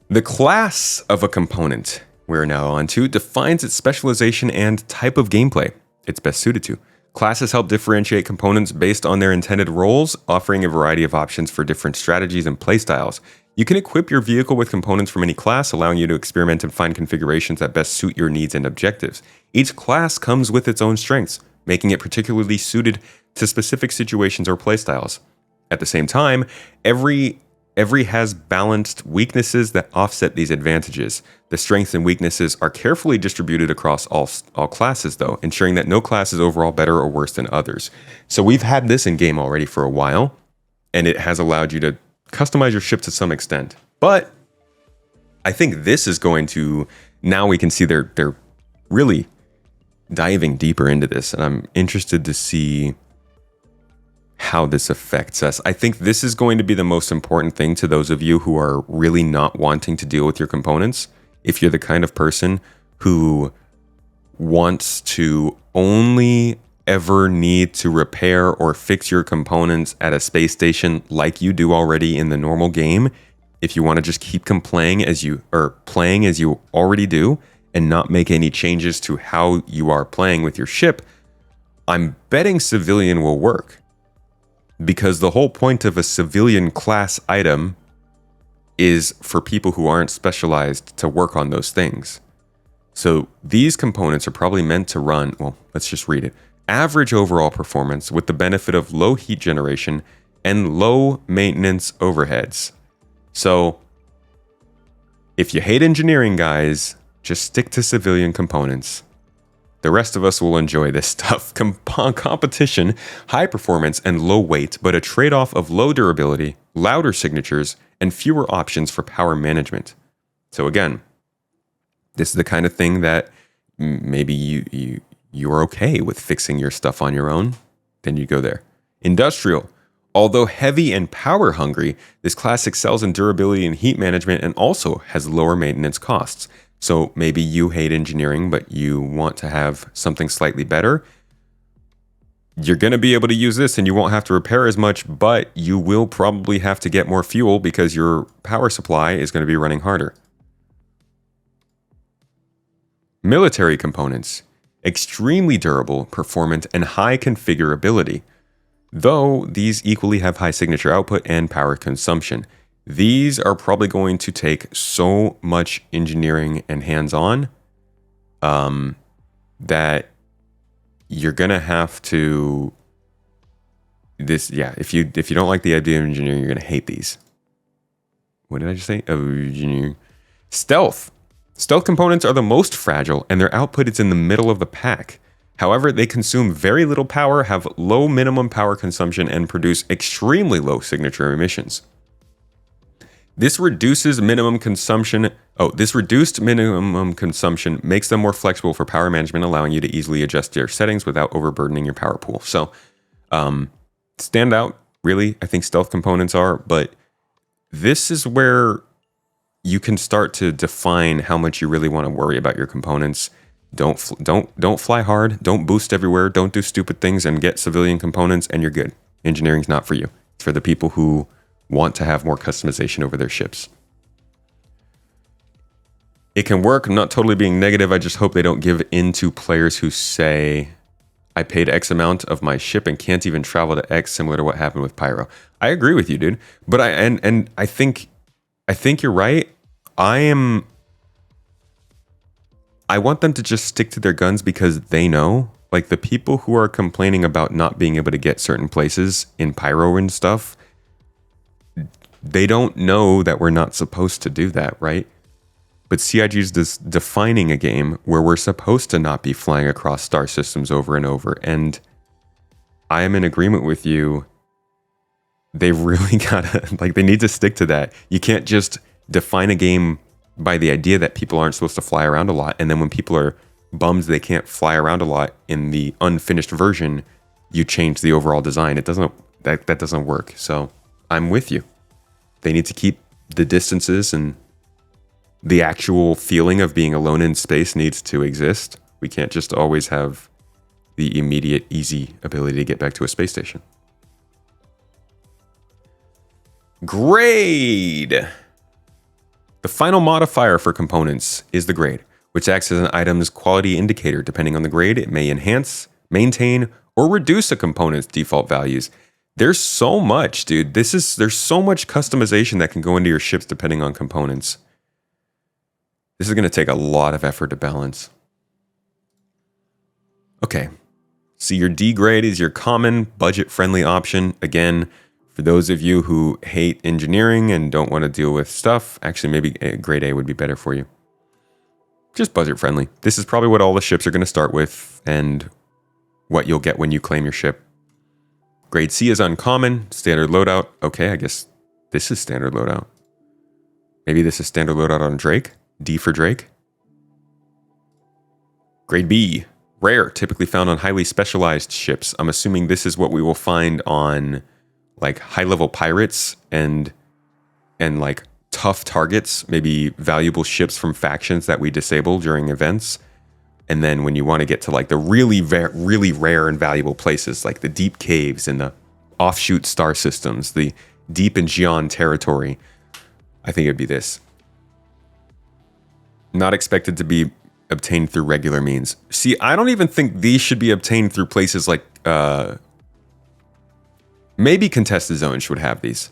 The class of a component we're now on to defines its specialization and type of gameplay it's best suited to. Classes help differentiate components based on their intended roles, offering a variety of options for different strategies and playstyles. You can equip your vehicle with components from any class, allowing you to experiment and find configurations that best suit your needs and objectives. Each class comes with its own strengths, making it particularly suited to specific situations or playstyles. At the same time, every has balanced weaknesses that offset these advantages. The strengths and weaknesses are carefully distributed across all classes, though, ensuring that no class is overall better or worse than others. So we've had this in game already for a while, and it has allowed you to customize your ship to some extent. But I think this is going to, now we can see they're really diving deeper into this, and I'm interested to see how this affects us. I think this is going to be the most important thing to those of you who are really not wanting to deal with your components. If you're the kind of person who wants to only ever need to repair or fix your components at a space station like you do already in the normal game, if you want to just keep playing as you already do and not make any changes to how you are playing with your ship, I'm betting civilian will work. Because the whole point of a civilian class item is for people who aren't specialized to work on those things. So these components are probably meant to run, well, let's just read it. Average overall performance with the benefit of low heat generation and low maintenance overheads. So if you hate engineering, guys, just stick to civilian components. The rest of us will enjoy this stuff. Competition, high performance, and low weight, but a trade-off of low durability, louder signatures, and fewer options for power management. So again, this is the kind of thing that maybe you're okay with fixing your stuff on your own, then you go there. Industrial. Although heavy and power hungry, this class excels in durability and heat management and also has lower maintenance costs. So maybe you hate engineering, but you want to have something slightly better. You're going to be able to use this and you won't have to repair as much, but you will probably have to get more fuel because your power supply is going to be running harder. Military components. Extremely durable, performant, and high configurability. Though these equally have high signature output and power consumption. These are probably going to take so much engineering and hands-on that you're gonna have to if you don't like the idea of engineering, you're gonna hate these. What did I just say? Oh, engineering. Stealth components are the most fragile and their output is in the middle of the pack. However, they consume very little power, have low minimum power consumption, and produce extremely low signature emissions. This reduced minimum consumption makes them more flexible for power management, allowing you to easily adjust your settings without overburdening your power pool. So, stand out, really, I think stealth components are, but this is where you can start to define how much you really want to worry about your components. Don't fly hard, don't boost everywhere, don't do stupid things and get civilian components, and you're good. Engineering's not for you. It's for the people who want to have more customization over their ships. It can work. I'm not totally being negative. I just hope they don't give in to players who say, I paid X amount of my ship and can't even travel to X, similar to what happened with Pyro. I agree with you, dude. But I think you're right. I want them to just stick to their guns because they know, like the people who are complaining about not being able to get certain places in Pyro and stuff, they don't know that we're not supposed to do that, right? But CIG is defining a game where we're supposed to not be flying across star systems over and over. And I am in agreement with you. They've really gotta, they need to stick to that. You can't just define a game by the idea that people aren't supposed to fly around a lot. And then when people are bummed they can't fly around a lot in the unfinished version, you change the overall design. That doesn't work. So I'm with you. They need to keep the distances, and the actual feeling of being alone in space needs to exist. We can't just always have the immediate, easy ability to get back to a space station. Grade. The final modifier for components is the grade, which acts as an item's quality indicator. Depending on the grade, it may enhance, maintain, or reduce a component's default values. There's so much, dude. There's so much customization that can go into your ships depending on components. This is going to take a lot of effort to balance. Okay. So your D grade is your common, budget-friendly option. Again, for those of you who hate engineering and don't want to deal with stuff, actually maybe grade A would be better for you. Just budget-friendly. This is probably what all the ships are going to start with and what you'll get when you claim your ship. Grade C is uncommon, standard loadout. Okay, I guess this is standard loadout. Maybe this is standard loadout on Drake. D for Drake. Grade B, rare, typically found on highly specialized ships. I'm assuming this is what we will find on high-level pirates and tough targets, maybe valuable ships from factions that we disable during events. And then when you want to get to the really rare and valuable places, like the deep caves and the offshoot star systems, the deep and Gion territory, I think it'd be this. Not expected to be obtained through regular means. See, I don't even think these should be obtained through places like, maybe contested zones would have these.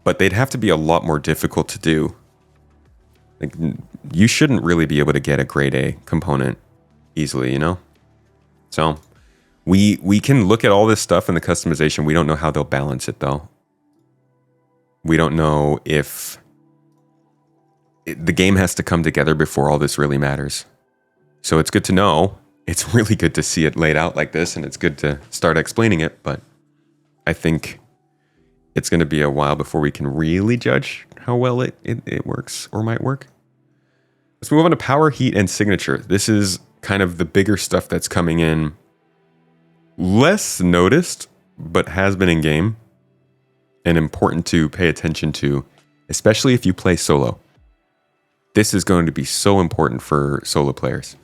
But they'd have to be a lot more difficult to do. You shouldn't really be able to get a grade A component easily, you know? So we can look at all this stuff in the customization. We don't know how they'll balance it, though. We don't know if the game has to come together before all this really matters. So it's good to know. It's really good to see it laid out like this, and it's good to start explaining it, but I think it's going to be a while before we can really judge how well it works or might work. Let's move on to power, heat, and signature. This is kind of the bigger stuff that's coming in. Less noticed, but has been in game. And important to pay attention to, especially if you play solo. This is going to be so important for solo players.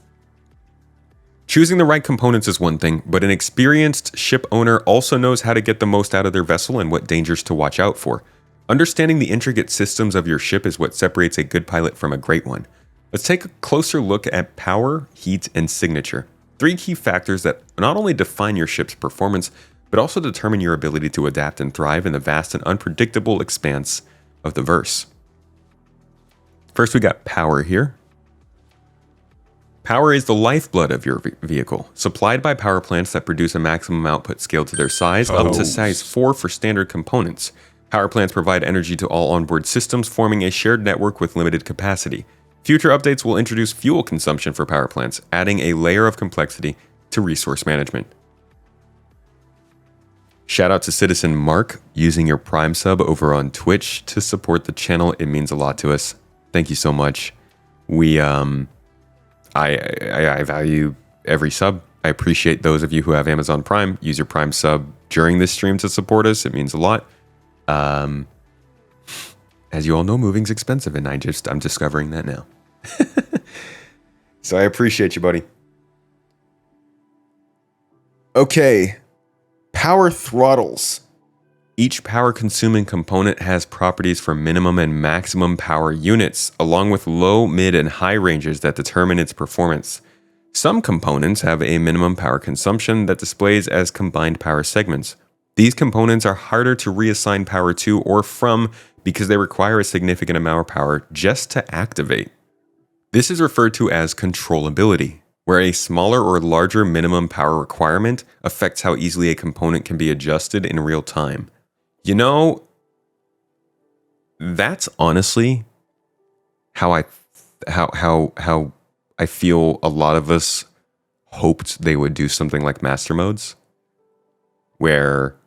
Choosing the right components is one thing, but an experienced ship owner also knows how to get the most out of their vessel and what dangers to watch out for. Understanding the intricate systems of your ship is what separates a good pilot from a great one. Let's take a closer look at power, heat, and signature. 3 key factors that not only define your ship's performance, but also determine your ability to adapt and thrive in the vast and unpredictable expanse of the verse. First, we got power here. Power is the lifeblood of your vehicle, supplied by power plants that produce a maximum output scaled to their size, up to size 4 for standard components. Power plants provide energy to all onboard systems, forming a shared network with limited capacity. Future updates will introduce fuel consumption for power plants, adding a layer of complexity to resource management. Shout out to Citizen Mark using your Prime sub over on Twitch to support the channel. It means a lot to us. Thank you so much. I value every sub. I appreciate those of you who have Amazon Prime. Use your Prime sub during this stream to support us. It means a lot. As you all know, moving's expensive, and I'm discovering that now. So I appreciate you, buddy. Okay. Power throttles. Each power-consuming component has properties for minimum and maximum power units, along with low, mid, and high ranges that determine its performance. Some components have a minimum power consumption that displays as combined power segments. These components are harder to reassign power to or from because they require a significant amount of power just to activate. This is referred to as controllability, where a smaller or larger minimum power requirement affects how easily a component can be adjusted in real time. You know, that's honestly how I feel a lot of us hoped they would do something like master modes, where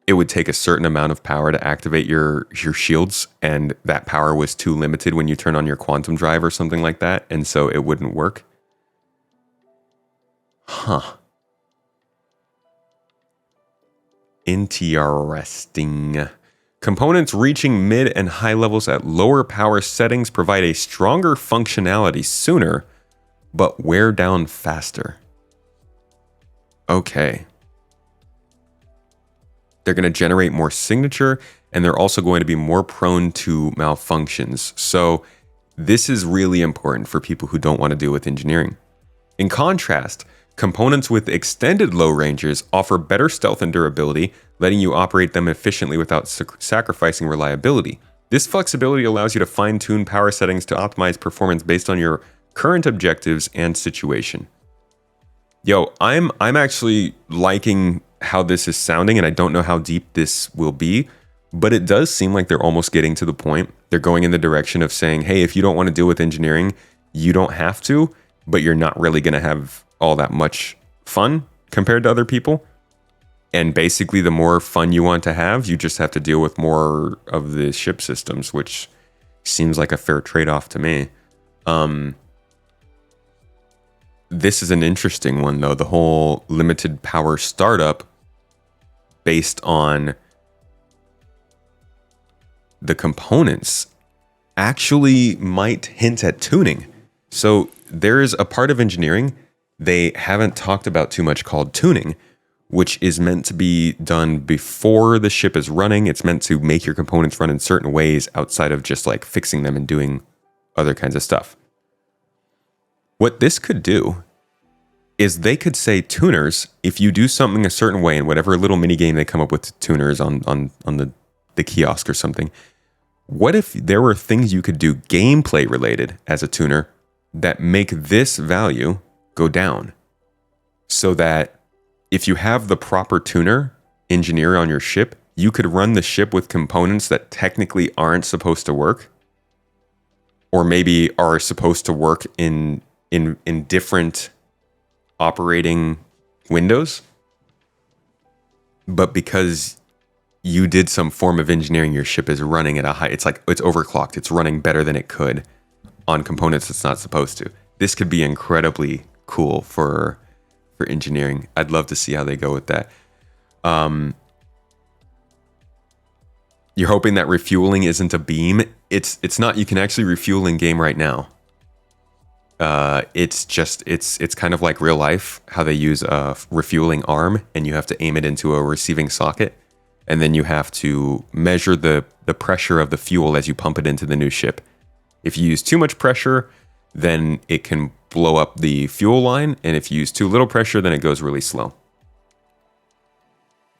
it would take a certain amount of power to activate your shields, and that power was too limited when you turn on your quantum drive or something like that, and so it wouldn't work. Huh. Interesting. Components reaching mid and high levels at lower power settings provide a stronger functionality sooner, but wear down faster. Okay. They're going to generate more signature, and they're also going to be more prone to malfunctions. So this is really important for people who don't want to deal with engineering. In contrast, components with extended low ranges offer better stealth and durability, letting you operate them efficiently without sacrificing reliability. This flexibility allows you to fine-tune power settings to optimize performance based on your current objectives and situation. Yo, I'm actually liking how this is sounding, and I don't know how deep this will be, but it does seem like they're almost getting to the point. They're going in the direction of saying, hey, if you don't want to deal with engineering, you don't have to, but you're not really going to have all that much fun compared to other people. And basically, the more fun you want to have, you just have to deal with more of the ship systems, which seems like a fair trade-off to me. This is an interesting one, though. The whole limited power startup based on the components actually might hint at tuning. So there's a part of engineering they haven't talked about too much called tuning, which is meant to be done before the ship is running. It's meant to make your components run in certain ways outside of just like fixing them and doing other kinds of stuff. What this could do is they could say, tuners, if you do something a certain way in whatever little mini game they come up with to tuners on the kiosk or something, what if there were things you could do gameplay related as a tuner that make this value go down, so that if you have the proper tuner engineer on your ship, you could run the ship with components that technically aren't supposed to work, or maybe are supposed to work in different operating windows, but because you did some form of engineering, your ship is running at a high, it's overclocked, it's running better than it could on components it's not supposed to. This could be incredibly cool for engineering. I'd love to see how they go with that. You're hoping that refueling isn't a beam. It's not. You can actually refuel in game right now. It's kind of like real life, how they use a refueling arm and you have to aim it into a receiving socket. And then you have to measure the pressure of the fuel as you pump it into the new ship. If you use too much pressure, then it can blow up the fuel line. And if you use too little pressure, then it goes really slow.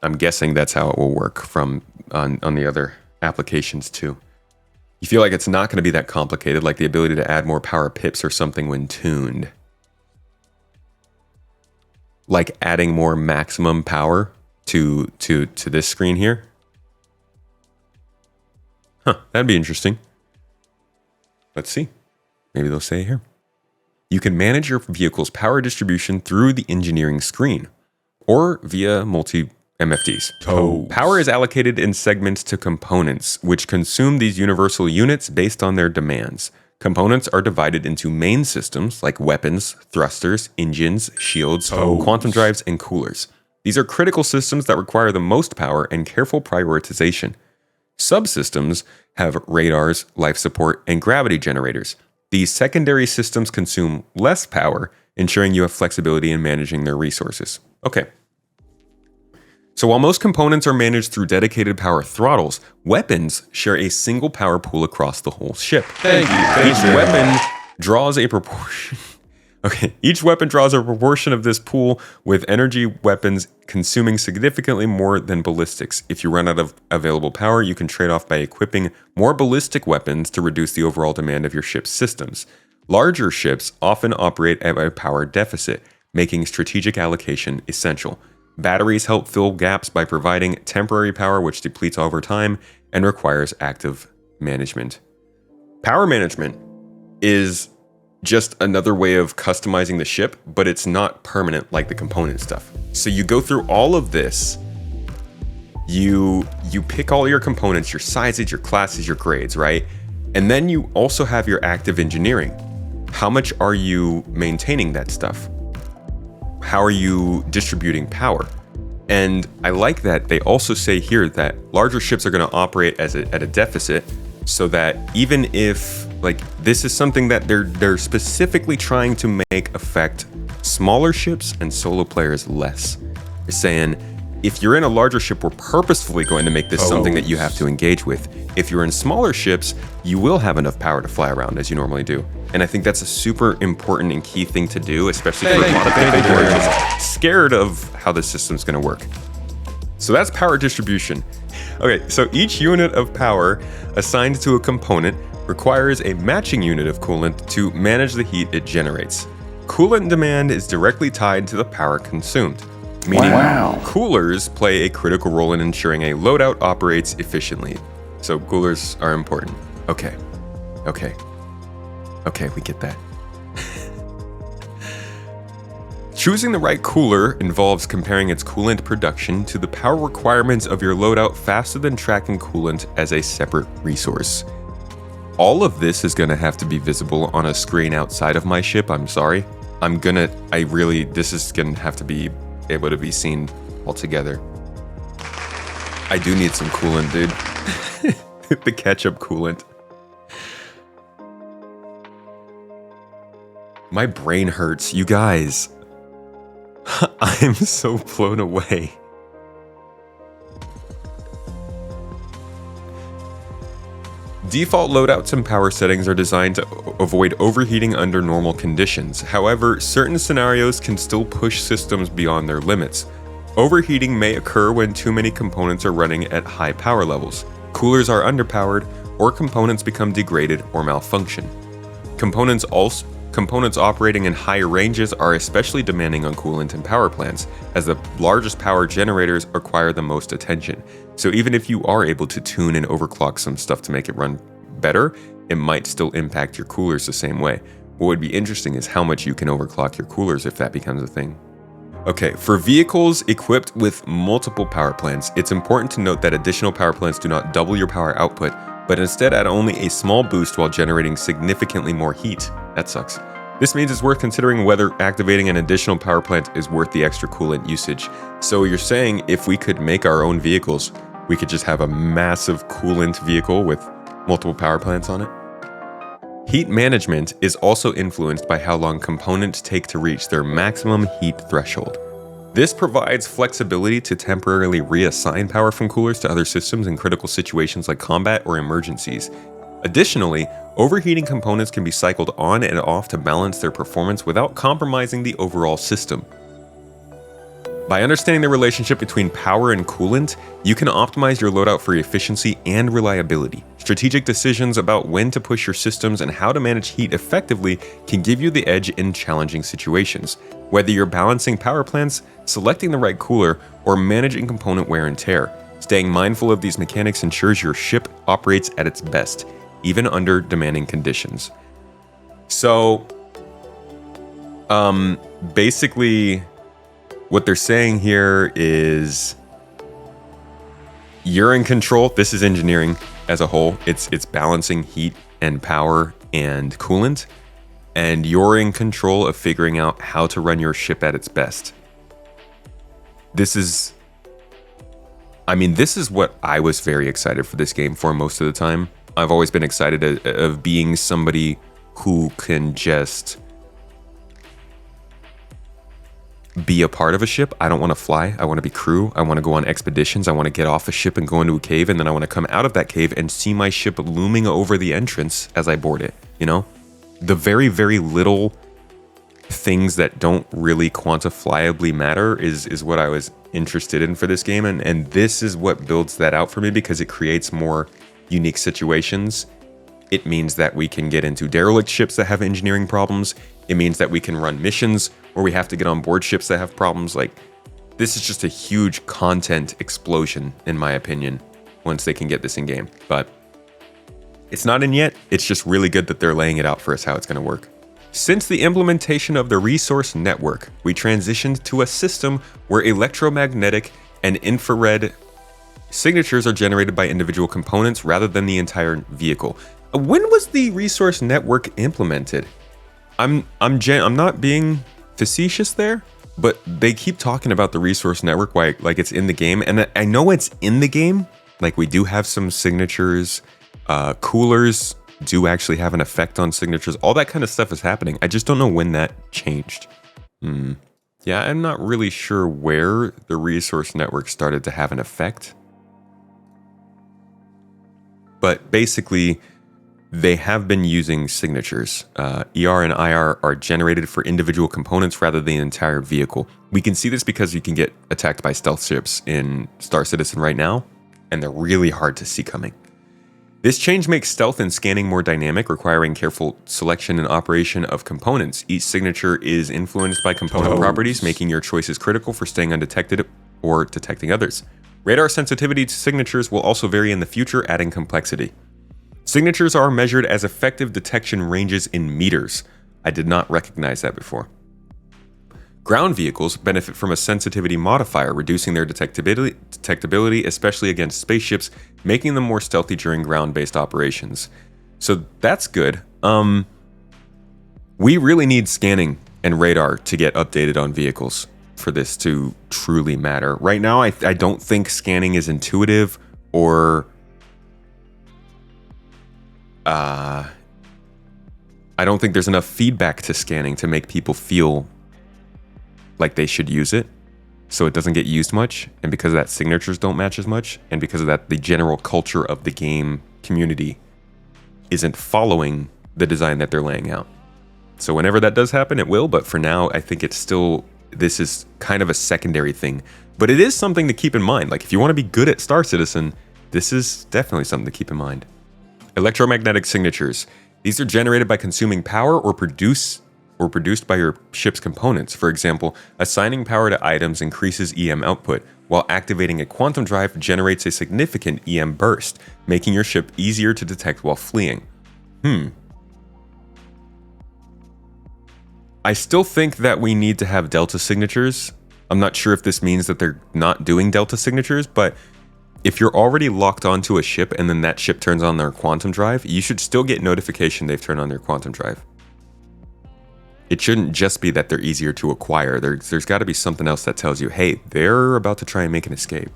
I'm guessing that's how it will work on the other applications too. You feel like it's not going to be that complicated, like the ability to add more power pips or something when tuned. Like adding more maximum power to this screen here. Huh, that'd be interesting. Let's see. Maybe they'll say it here. You can manage your vehicle's power distribution through the engineering screen or via multi-MFDs. Power is allocated in segments to components, which consume these universal units based on their demands. Components are divided into main systems like weapons, thrusters, engines, shields, quantum drives, and coolers. These are critical systems that require the most power and careful prioritization. Subsystems have radars, life support, and gravity generators. These secondary systems consume less power, ensuring you have flexibility in managing their resources. Okay. So while most components are managed through dedicated power throttles, weapons share a single power pool across the whole ship. Each weapon draws a proportion. Each weapon draws a proportion of this pool, with energy weapons consuming significantly more than ballistics. If you run out of available power, you can trade off by equipping more ballistic weapons to reduce the overall demand of your ship's systems. Larger ships often operate at a power deficit, making strategic allocation essential. Batteries help fill gaps by providing temporary power, which depletes over time and requires active management. Power management is just another way of customizing the ship, but it's not permanent like the component stuff. So you go through all of this, you pick all your components, your sizes, your classes, your grades, right? And then you also have your active engineering. How much are you maintaining that stuff? How are you distributing power? And I like that they also say here that larger ships are going to operate at a deficit, so that even if, like, this is something that they're specifically trying to make affect smaller ships and solo players less. They're saying, if you're in a larger ship, we're purposefully going to make this something that you have to engage with. If you're in smaller ships, you will have enough power to fly around as you normally do. And I think that's a super important and key thing to do, especially for a lot of people who are just scared of how the system's going to work. So that's power distribution. Okay, so each unit of power assigned to a component requires a matching unit of coolant to manage the heat it generates. Coolant demand is directly tied to the power consumed, meaning coolers play a critical role in ensuring a loadout operates efficiently. So coolers are important. Okay, we get that. Choosing the right cooler involves comparing its coolant production to the power requirements of your loadout faster than tracking coolant as a separate resource. All of this is going to have to be visible on a screen outside of my ship. I'm sorry. This is going to have to be able to be seen altogether. I do need some coolant, dude. The ketchup coolant. My brain hurts, you guys. I'm so blown away. Default loadouts and power settings are designed to avoid overheating under normal conditions. However, certain scenarios can still push systems beyond their limits. Overheating may occur when too many components are running at high power levels. Coolers are underpowered, or components become degraded or malfunction. Components operating in higher ranges are especially demanding on coolant and power plants, as the largest power generators require the most attention. So even if you are able to tune and overclock some stuff to make it run better, it might still impact your coolers the same way. What would be interesting is how much you can overclock your coolers if that becomes a thing. Okay, for vehicles equipped with multiple power plants, it's important to note that additional power plants do not double your power output, but instead add only a small boost while generating significantly more heat. That sucks. This means it's worth considering whether activating an additional power plant is worth the extra coolant usage. So you're saying if we could make our own vehicles, we could just have a massive coolant vehicle with multiple power plants on it. Heat management is also influenced by how long components take to reach their maximum heat threshold. This provides flexibility to temporarily reassign power from coolers to other systems in critical situations like combat or emergencies. Additionally, overheating components can be cycled on and off to balance their performance without compromising the overall system. By understanding the relationship between power and coolant, you can optimize your loadout for efficiency and reliability. Strategic decisions about when to push your systems and how to manage heat effectively can give you the edge in challenging situations. Whether you're balancing power plants, selecting the right cooler, or managing component wear and tear, staying mindful of these mechanics ensures your ship operates at its best, even under demanding conditions. So, basically, what they're saying here is you're in control. This is engineering as a whole. It's balancing heat and power and coolant, and you're in control of figuring out how to run your ship at its best. This is what I was very excited for this game for most of the time. I've always been excited of being somebody who can just be a part of a ship. I don't want to fly. I want to be crew. I want to go on expeditions. I want to get off a ship and go into a cave, and then I want to come out of that cave and see my ship looming over the entrance as I board it, you know? The very, very little things that don't really quantifiably matter is what I was interested in for this game, and this is what builds that out for me because it creates more unique situations. It means that we can get into derelict ships that have engineering problems. It means that we can run missions where we have to get on board ships that have problems. Like, this is just a huge content explosion, in my opinion, once they can get this in game. But it's not in yet. It's just really good that they're laying it out for us how it's going to work. Since the implementation of the resource network, we transitioned to a system where electromagnetic and infrared signatures are generated by individual components rather than the entire vehicle. When was the resource network implemented? I'm not being facetious there, but they keep talking about the resource network like it's in the game, and I know it's in the game. Like, we do have some signatures, coolers do actually have an effect on signatures. All that kind of stuff is happening. I just don't know when that changed. Yeah, I'm not really sure where the resource network started to have an effect. But basically, they have been using signatures. ER and IR are generated for individual components rather than the entire vehicle. We can see this because you can get attacked by stealth ships in Star Citizen right now, and they're really hard to see coming. This change makes stealth and scanning more dynamic, requiring careful selection and operation of components. Each signature is influenced by component properties, making your choices critical for staying undetected or detecting others. Radar sensitivity to signatures will also vary in the future, adding complexity. Signatures are measured as effective detection ranges in meters. I did not recognize that before. Ground vehicles benefit from a sensitivity modifier, reducing their detectability, especially against spaceships, making them more stealthy during ground-based operations. So that's good. We really need scanning and radar to get updated on vehicles for this to truly matter. Right now, I don't think scanning is intuitive or I don't think there's enough feedback to scanning to make people feel like they should use it, so it doesn't get used much, and because of that, signatures don't match as much, and because of that, the general culture of the game community isn't following the design that they're laying out. So whenever that does happen, it will, but for now, I think this is kind of a secondary thing, but it is something to keep in mind. Like, if you want to be good at Star Citizen, this is definitely something to keep in mind. Electromagnetic signatures. These are generated by consuming power or produced by your ship's components. For example, assigning power to items increases EM output, while activating a quantum drive generates a significant EM burst, making your ship easier to detect while fleeing. I still think that we need to have delta signatures. I'm not sure if this means that they're not doing delta signatures, but if you're already locked onto a ship and then that ship turns on their quantum drive, you should still get notification they've turned on their quantum drive. It shouldn't just be that they're easier to acquire. There's got to be something else that tells you, hey, they're about to try and make an escape.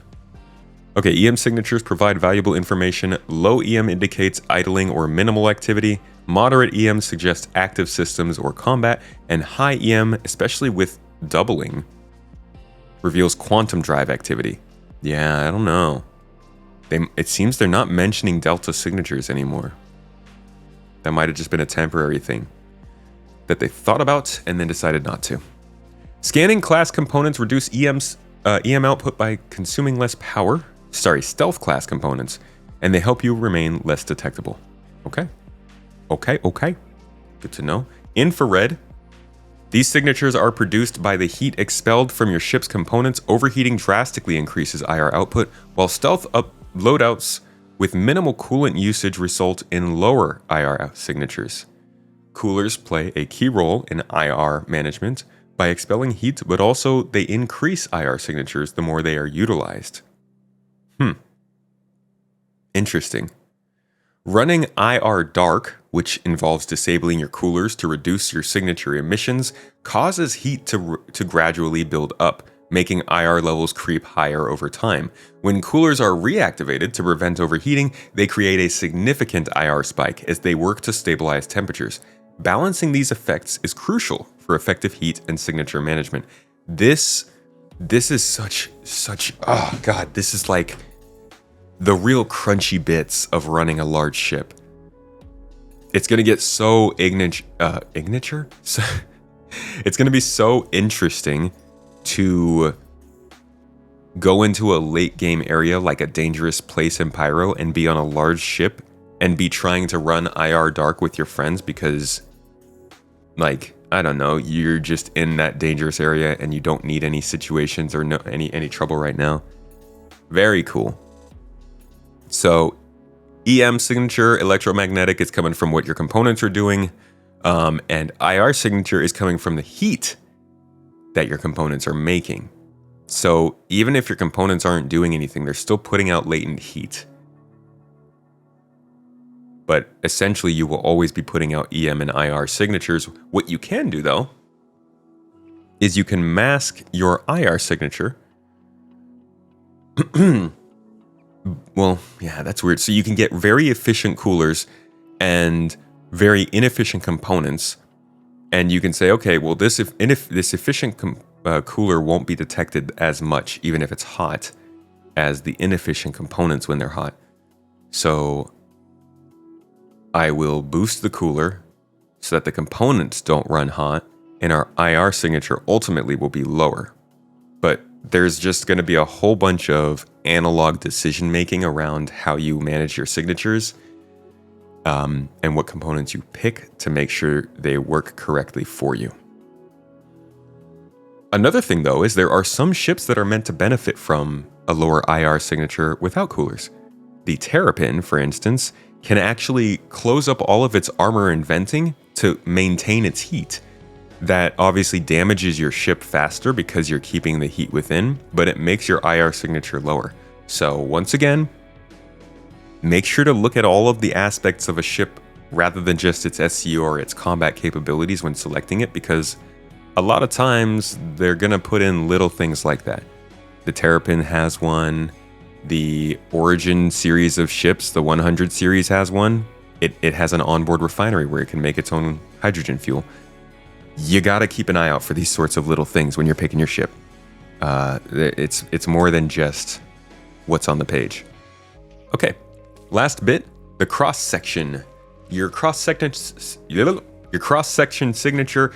Okay, EM signatures provide valuable information. Low EM indicates idling or minimal activity. Moderate EM suggests active systems or combat. And high EM, especially with doubling, reveals quantum drive activity. Yeah, I don't know. It seems they're not mentioning delta signatures anymore. That might have just been a temporary thing that they thought about and then decided not to. Scanning class components reduce EM output by consuming less power. Stealth class components, and they help you remain less detectable. Okay. Good to know. Infrared. These signatures are produced by the heat expelled from your ship's components. Overheating drastically increases IR output, while stealth loadouts with minimal coolant usage result in lower IR signatures. Coolers play a key role in IR management by expelling heat, but also they increase IR signatures the more they are utilized. Interesting. Running IR dark, which involves disabling your coolers to reduce your signature emissions, causes heat to gradually build up, making IR levels creep higher over time. When coolers are reactivated to prevent overheating, they create a significant IR spike as they work to stabilize temperatures. Balancing these effects is crucial for effective heat and signature management. This is such oh god, this is like the real crunchy bits of running a large ship. It's going to get so it's going to be so interesting to go into a late game area like a dangerous place in Pyro and be on a large ship and be trying to run IR dark with your friends because, like, I don't know, you're just in that dangerous area and you don't need any situations or any trouble right now. Very cool. So EM signature, electromagnetic, is coming from what your components are doing. And IR signature is coming from the heat that your components are making. So even if your components aren't doing anything, they're still putting out latent heat. But essentially, you will always be putting out EM and IR signatures. What you can do, though, is you can mask your IR signature. Well, yeah, that's weird. So you can get very efficient coolers and very inefficient components. And you can say, okay, well, this efficient cooler won't be detected as much, even if it's hot, as the inefficient components when they're hot. So I will boost the cooler so that the components don't run hot, and our IR signature ultimately will be lower. But there's just going to be a whole bunch of analog decision making around how you manage your signatures and what components you pick to make sure they work correctly for you. Another thing, though, is there are some ships that are meant to benefit from a lower IR signature without coolers. The Terrapin, for instance, can actually close up all of its armor and venting to maintain its heat. That obviously damages your ship faster because you're keeping the heat within, but it makes your IR signature lower. So once again, make sure to look at all of the aspects of a ship rather than just its SCU or its combat capabilities when selecting it, because a lot of times they're going to put in little things like that. The Terrapin has one. The Origin series of ships, the 100 series, has one. It has an onboard refinery where it can make its own hydrogen fuel. You got to keep an eye out for these sorts of little things when you're picking your ship. It's more than just what's on the page. Okay, last bit, the cross section. Your cross section signature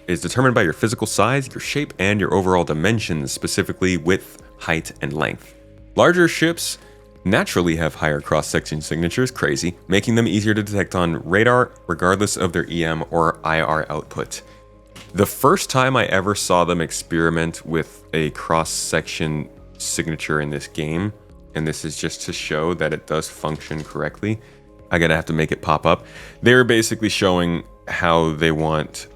is determined by your physical size, your shape, and your overall dimensions, specifically width, height, and length. Larger ships naturally have higher cross-section signatures, crazy, making them easier to detect on radar regardless of their EM or IR output. The first time I ever saw them experiment with a cross-section signature in this game, and this is just to show that it does function correctly, I'm gonna have to make it pop up. They were basically showing how they want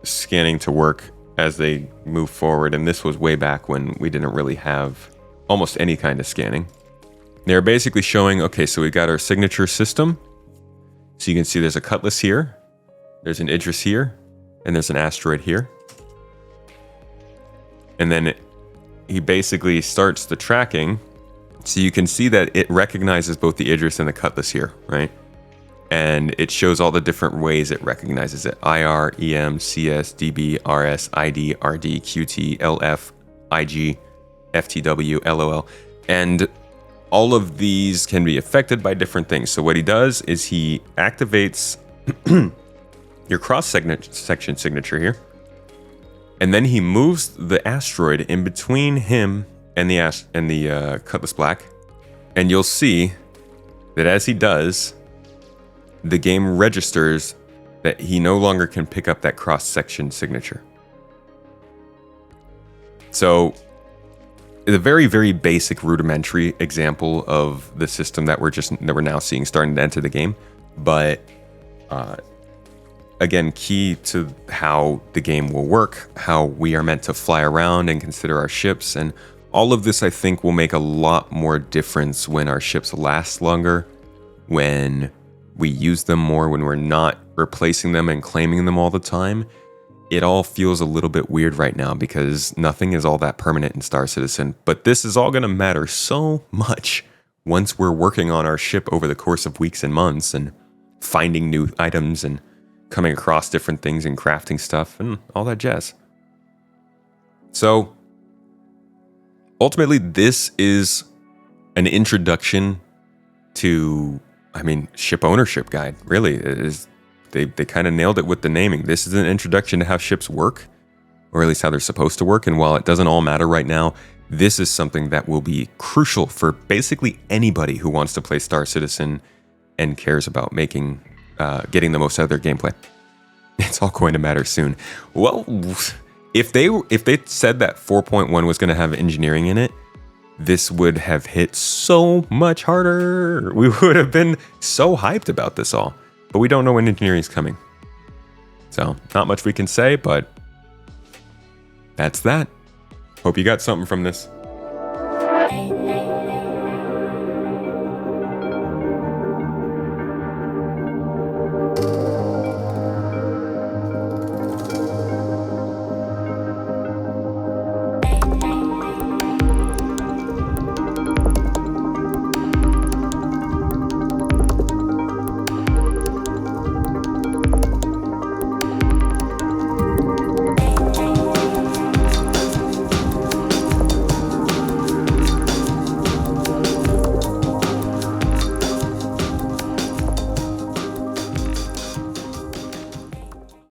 scanning to work as they move forward, and this was way back when we didn't really have almost any kind of scanning. They're basically showing, okay, so we got our signature system. So you can see there's a Cutlass here, there's an Idris here, and there's an asteroid here. And then he basically starts the tracking So you can see that it recognizes both the Idris and the Cutlass here, right? And it shows all the different ways it recognizes it. IR, EM, CS, DB, RS, ID, RD, QT, LF, IG, FTW, LOL. And all of these can be affected by different things. So what he does is he activates your cross-section signature here. And then he moves the asteroid in between him and the Cutlass Black. And you'll see that as he does, the game registers that he no longer can pick up that cross-section signature. So, it's a very, very basic rudimentary example of the system that we're now seeing starting to enter the game. But again, key to how the game will work, how we are meant to fly around and consider our ships, and all of this I think will make a lot more difference when our ships last longer, when we use them more, when we're not replacing them and claiming them all the time. It all feels a little bit weird right now because nothing is all that permanent in Star Citizen, but this is all going to matter so much once we're working on our ship over the course of weeks and months and finding new items and coming across different things and crafting stuff and all that jazz. So ultimately, this is an introduction to, ship ownership guide. Really, they kind of nailed it with the naming. This is an introduction to how ships work, or at least how they're supposed to work. And while it doesn't all matter right now, this is something that will be crucial for basically anybody who wants to play Star Citizen and cares about getting the most out of their gameplay. It's all going to matter soon. Well, if they said that 4.1 was going to have engineering in it, this would have hit so much harder. We would have been so hyped about this all. But we don't know when engineering is coming. So, not much we can say, but that's that. Hope you got something from this.